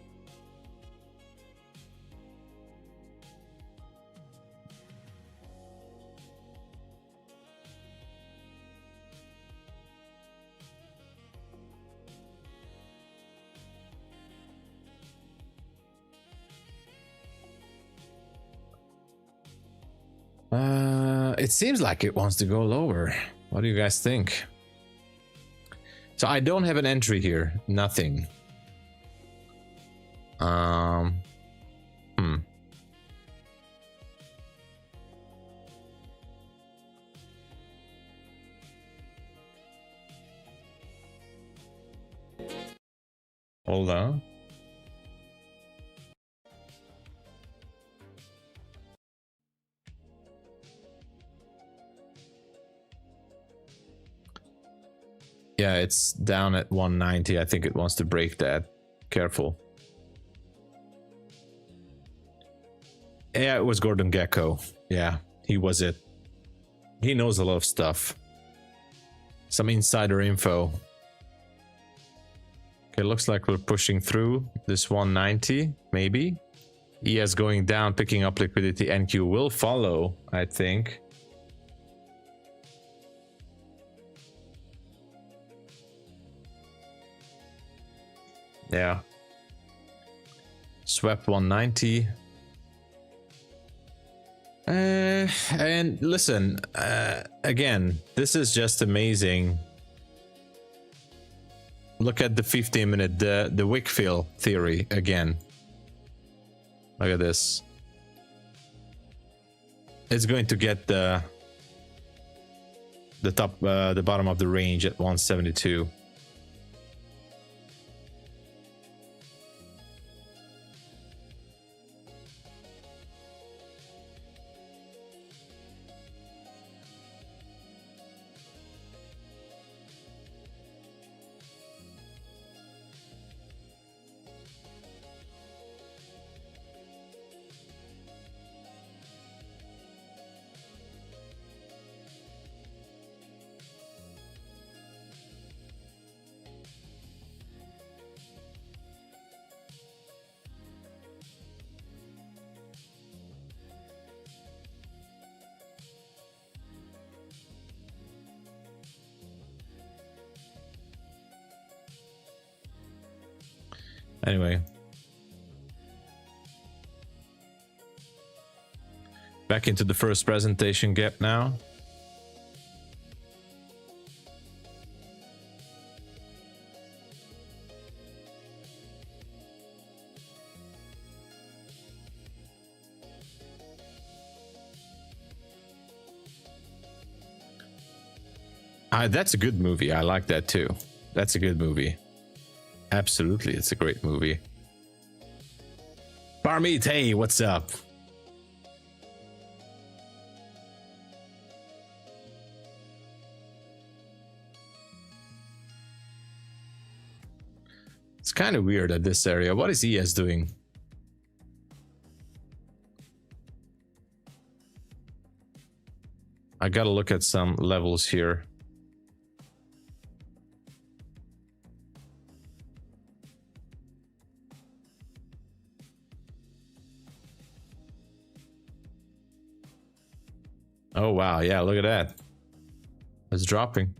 It seems like it wants to go lower. What do you guys think? So I don't have an entry here. Nothing. Hold on. Yeah, it's down at 190. I think it wants to break that. Careful. Yeah, it was Gordon Gekko. Yeah, he was it. He knows a lot of stuff. Some insider info. Okay, looks like we're pushing through this 190, maybe. ES going down, picking up liquidity. NQ will follow, I think. Yeah. Swept 190. And listen, again, this is just amazing. Look at the 15-minute, the Wickfield theory again. Look at this. It's going to get the top, the bottom of the range at 172. Anyway, back into the first presentation gap now. That's a good movie. I like that too. That's a good movie. Absolutely, it's a great movie. Barmeet, hey, what's up? It's kind of weird at this area. What is ES doing? I gotta look at some levels here. Oh wow, yeah, look at that. It's dropping.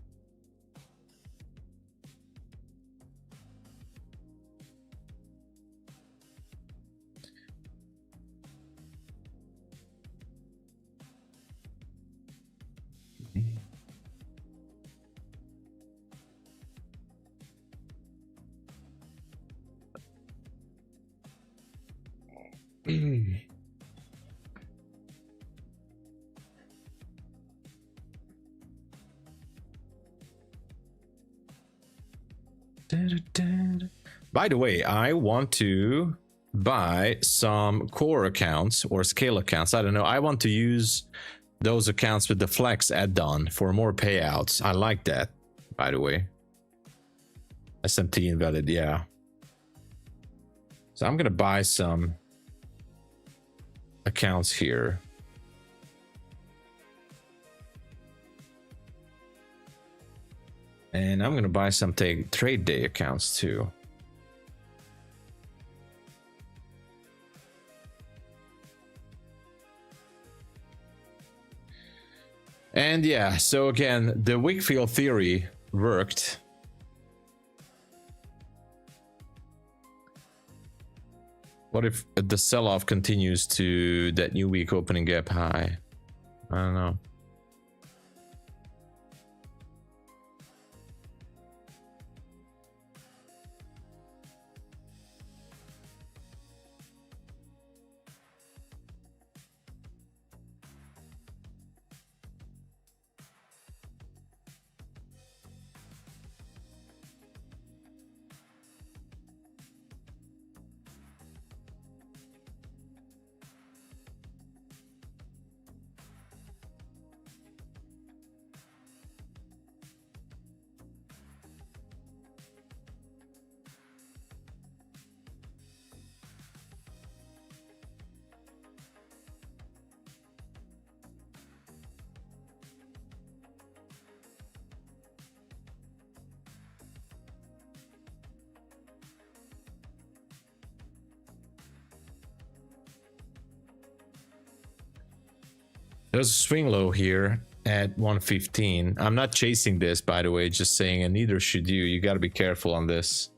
By the way, I want to buy some core accounts or scale accounts. I don't know. I want to use those accounts with the flex add-on for more payouts. I like that, by the way. SMT invalid, yeah. So I'm gonna buy some accounts here. And I'm gonna buy some trade day accounts too. And yeah, so again, the Wickfield theory worked. What if the sell-off continues to that new week opening gap high? I don't know. There's a swing low here at 115. I'm not chasing this, by the way, just saying, and neither should you. You got to be careful on this.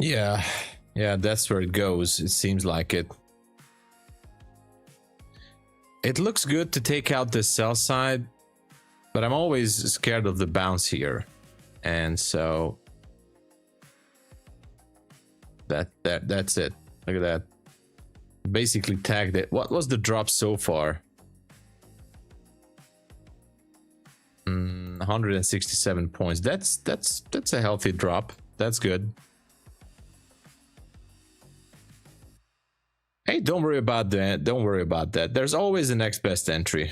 Yeah, that's where it goes. It seems like it. It looks good to take out the sell side, but I'm always scared of the bounce here. And so that's it. Look at that. Basically tagged it. What was the drop so far? 167 points. That's a healthy drop. That's good. Hey, don't worry about that. Don't worry about that. There's always the next best entry.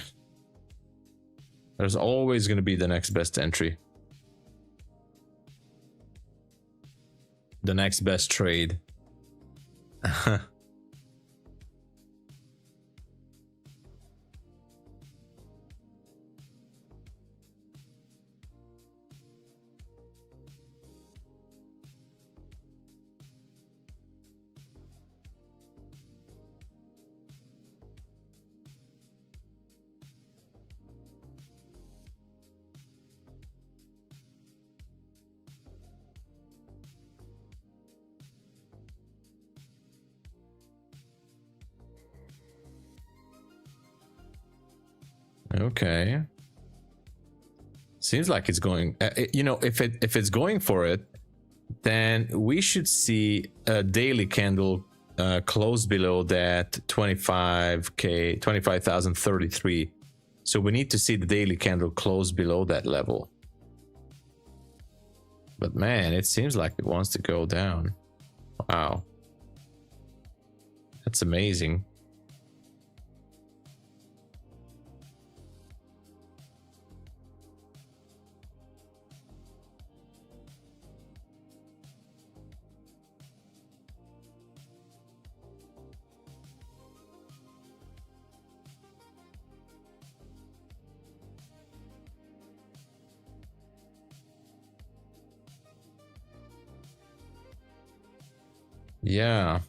There's always going to be the next best entry. The next best trade. Okay. Seems like it's going, you know, if it's going for it, then we should see a daily candle close below that 25,033. So we need to see the daily candle close below that level. But man, it seems like it wants to go down. Wow. That's amazing. Yeah.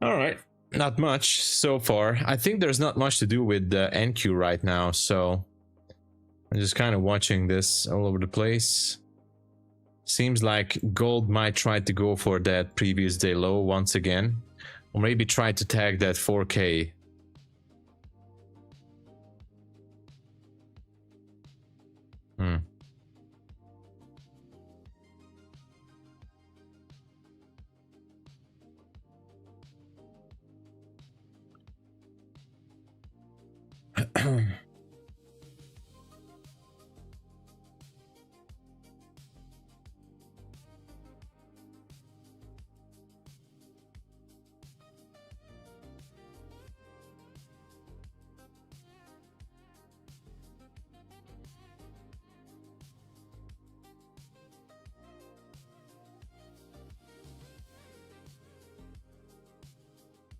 All right, not much so far. I think there's not much to do with the NQ right now, so I'm just kind of watching this all over the place. Seems like gold might try to go for that previous day low once again, or maybe try to tag that 4K.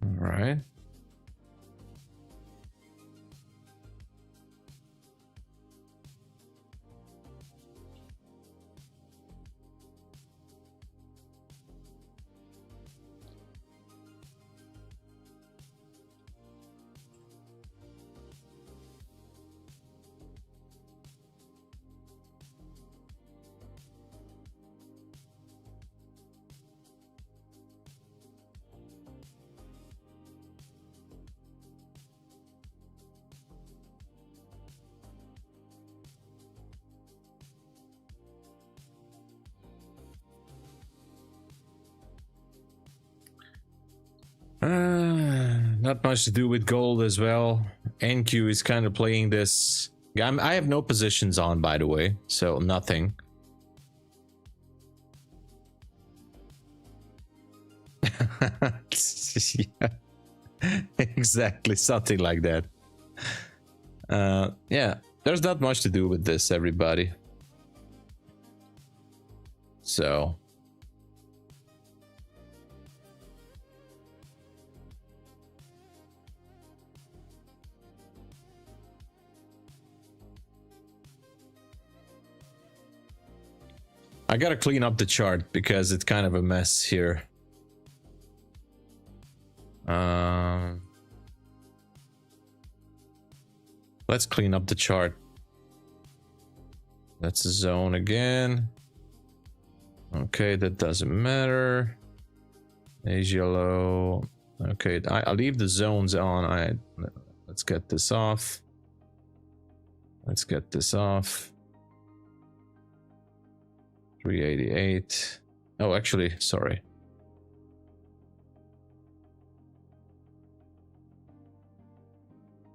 All right. Not much to do with gold as well. NQ is kind of playing this. I have no positions on, by the way, so nothing. Yeah. Exactly, something like that. Yeah, there's not much to do with this, everybody. So I gotta clean up the chart because it's kind of a mess here. Let's clean up the chart. That's the zone again. Okay, that doesn't matter. Asia low. Okay, I'll leave the zones on. Let's get this off. Let's get this off. 388. Oh, actually, sorry.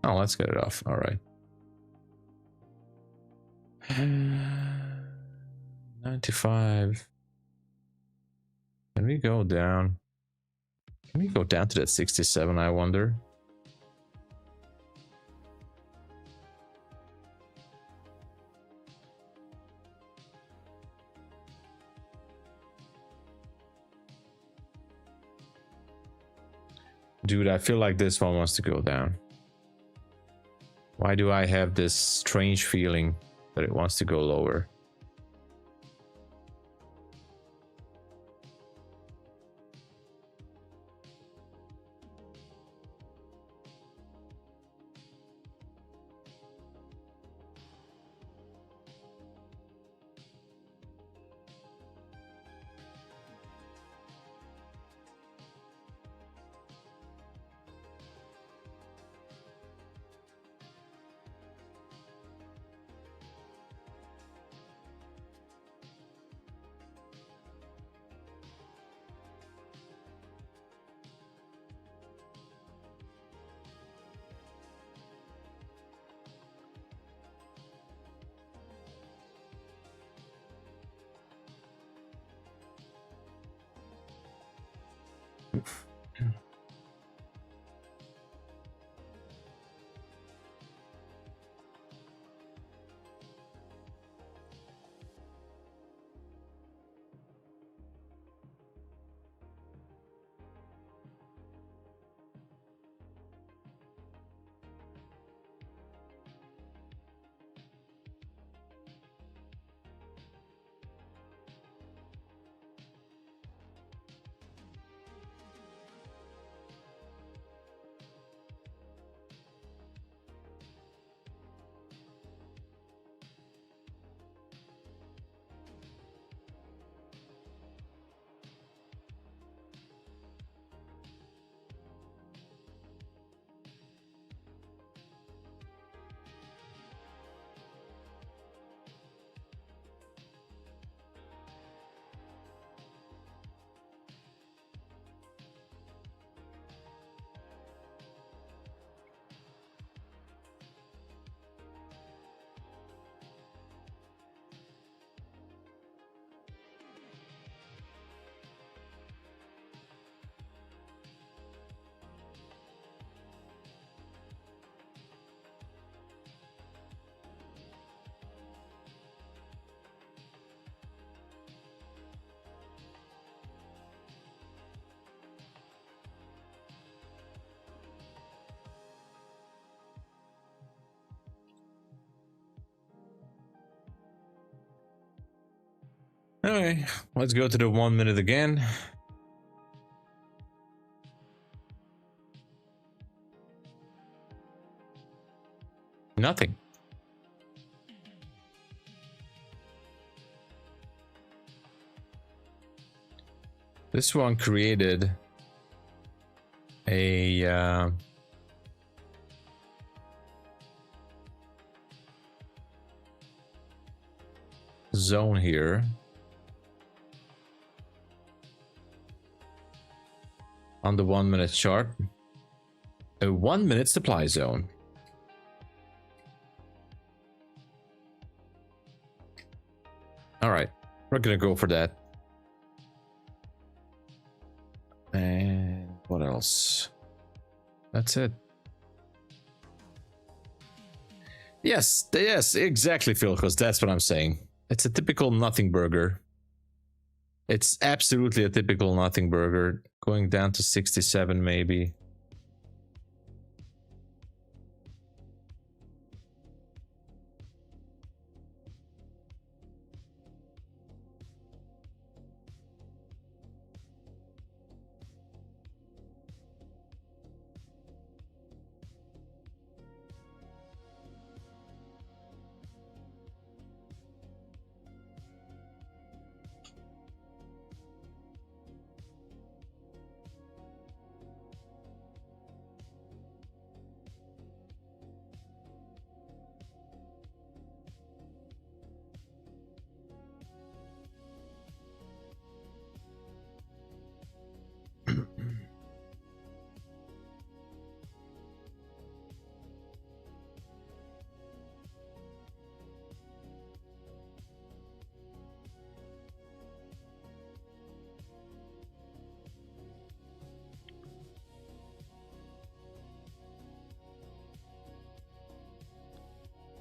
Oh, let's get it off. All right. 95. Can we go down? Can we go down to that 67, I wonder? Dude, I feel like this one wants to go down. Why do I have this strange feeling that it wants to go lower? Anyway, let's go to the 1 minute again. Nothing. This one created a zone here on the 1 minute chart, a 1 minute supply zone. All right, we're gonna go for that. And what else? That's it. Yes, exactly, Philcos. That's what I'm saying. It's a typical nothing burger. It's absolutely a typical nothing burger. Going down to 67 maybe.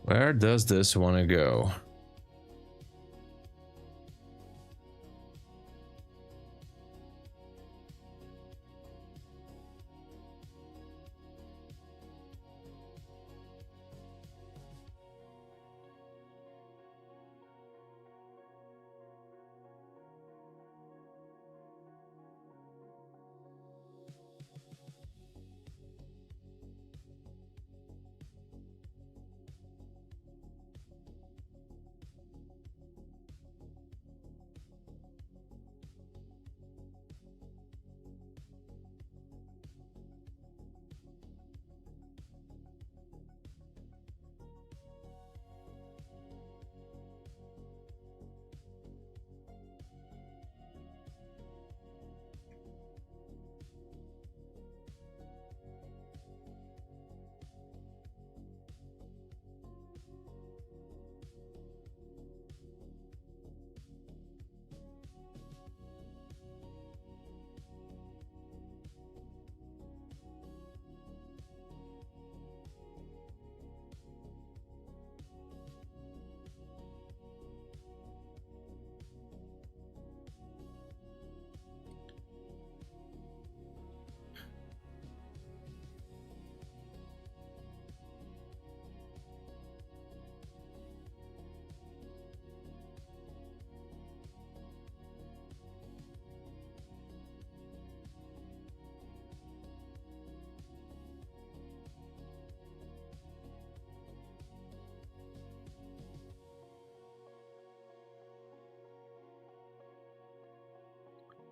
Where does this want to go?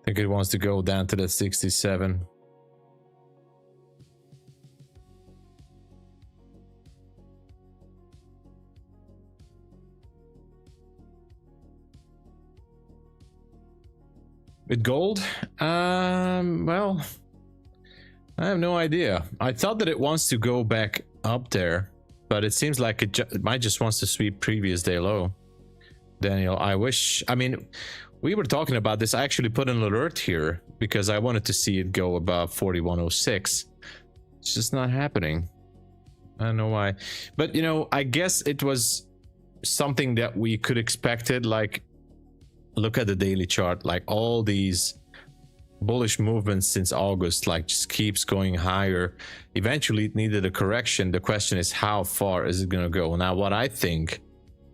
think it wants to go down to the 67. With gold, well, I have no idea. I thought that it wants to go back up there, but it seems like it might just wants to sweep previous day low. Daniel, I mean, we were talking about this. I actually put an alert here because I wanted to see it go above 4106. It's just not happening. I don't know why, but you know, I guess it was something that we could expected. Like, look at the daily chart, like all these bullish movements since August, like just keeps going higher. Eventually it needed a correction. The question is, how far is it going to go? Now what I think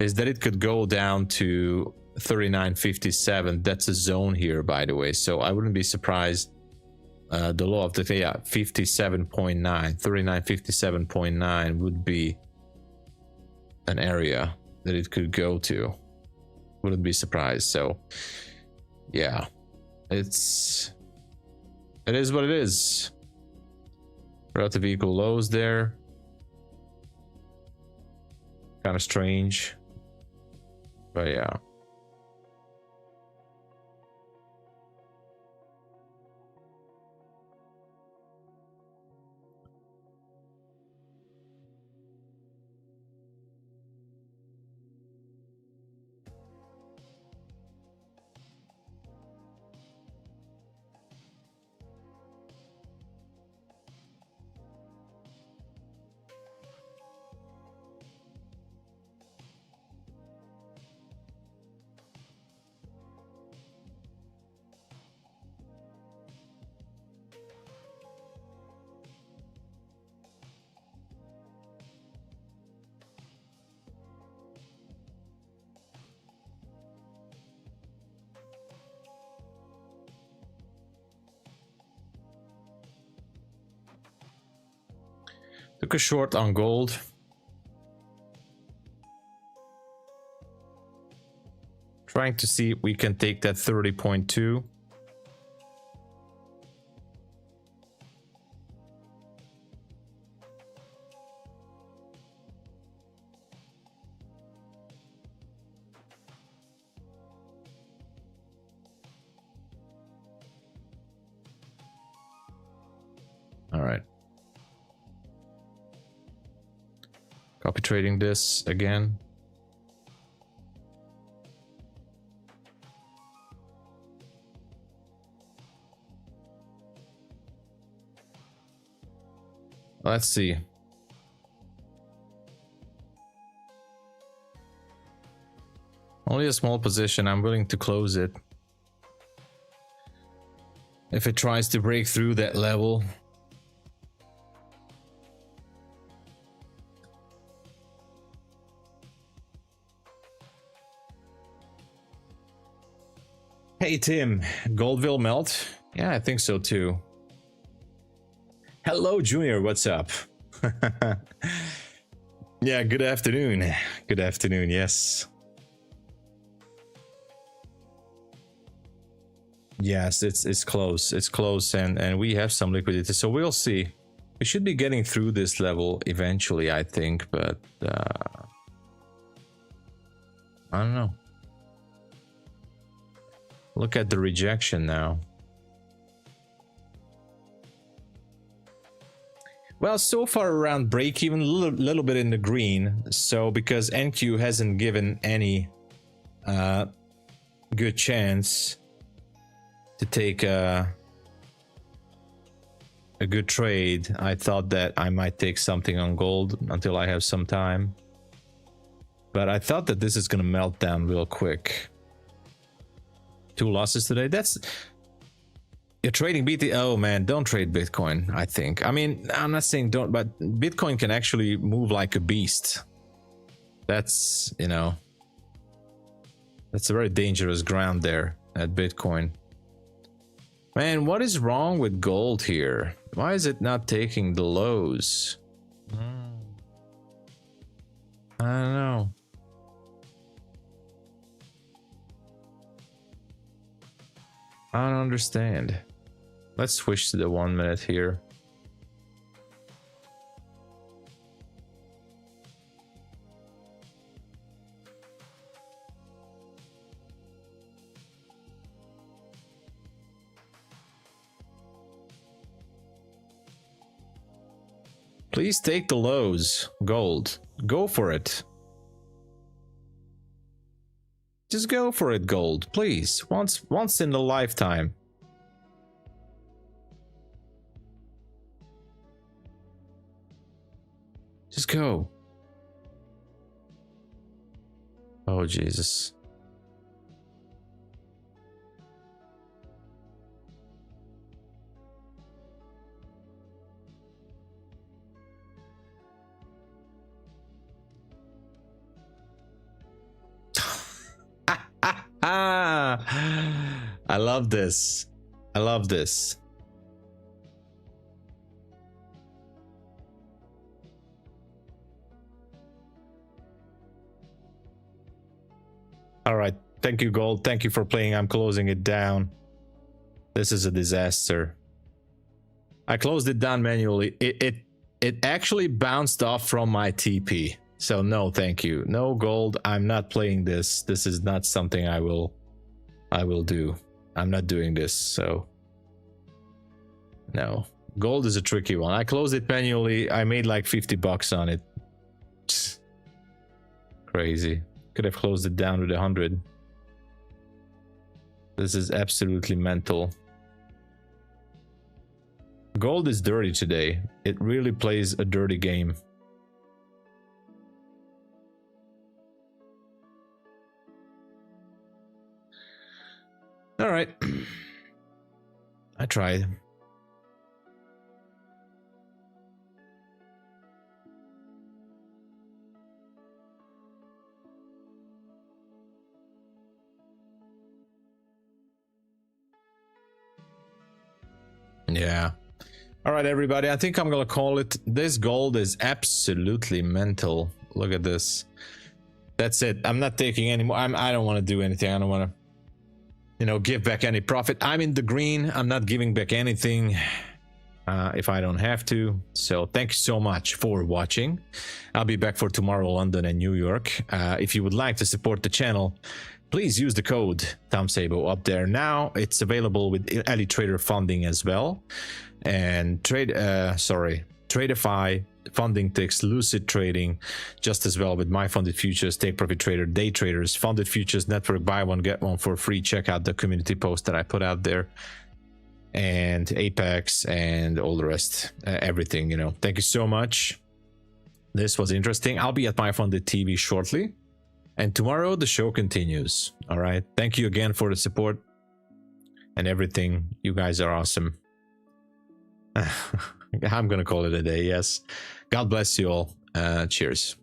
is that it could go down to 39.57. That's a zone here, by the way, so I wouldn't be surprised. The low of the day, 57.9, 39.57.9 would be an area that it could go to. Wouldn't be surprised. So yeah, it is what it is. Relative equal lows there, kind of strange, but yeah. Took a short on gold. Trying to see if we can take that 30.2. All right. Copy trading this again. Let's see. Only a small position. I'm willing to close it. If it tries to break through that level. Hey Tim, gold will melt? Yeah, I think so too. Hello Junior, what's up? Yeah, good afternoon. Good afternoon, yes. Yes, it's close. It's close, and we have some liquidity, so we'll see. We should be getting through this level eventually, I think, but I don't know. Look at the rejection now. Well, so far around break even, a little bit in the green. So because NQ hasn't given any good chance to take a good trade, I thought that I might take something on gold until I have some time. But I thought that this is going to melt down real quick. 2 losses today. That's, you're trading BT. Oh man, don't trade Bitcoin. I think, I mean, I'm not saying don't, but Bitcoin can actually move like a beast. That's, you know, that's a very dangerous ground there at Bitcoin. Man, what is wrong with gold here? Why is it not taking the lows? I don't know. I don't understand. Let's switch to the 1 minute here. Please take the lows, gold. Go for it. Just go for it, gold, please. Once in a lifetime. Just go. Oh, Jesus. I love this. I love this. All right. Thank you, gold. Thank you for playing. I'm closing it down. This is a disaster. I closed it down manually. It actually bounced off from my TP. So no, thank you. No, gold. I'm not playing this. This is not something I will do. I'm not doing this. So no, gold is a tricky one. I closed it manually. I made like 50 bucks on it. Crazy. Could have closed it down with 100. This is absolutely mental. Gold is dirty today. It really plays a dirty game. All right. I tried. Yeah. All right, everybody. I think I'm gonna call it. This gold is absolutely mental. Look at this. That's it. I'm not taking any more. I don't want to do anything. I don't want to, you know, give back any profit. I'm in the green. I'm not giving back anything if I don't have to. So thank you so much for watching. I'll be back for tomorrow, London and New York. If you would like to support the channel, please use the code TOMSABO up there. Now it's available with Elite Trader funding as well, and TRADEIFY, FUNDINGTICKS, Lucid Trading, just as well with MyFundedFutures, Take Profit Trader, DayTraders, Funded Futures Network, buy one get one for free. Check out the community post that I put out there, and Apex and all the rest, everything, you know. Thank you so much. This was interesting. I'll be at MyFunded TV shortly, and tomorrow the show continues. All right, thank you again for the support and everything. You guys are awesome. I'm gonna call it a day. Yes, God bless you all. Cheers.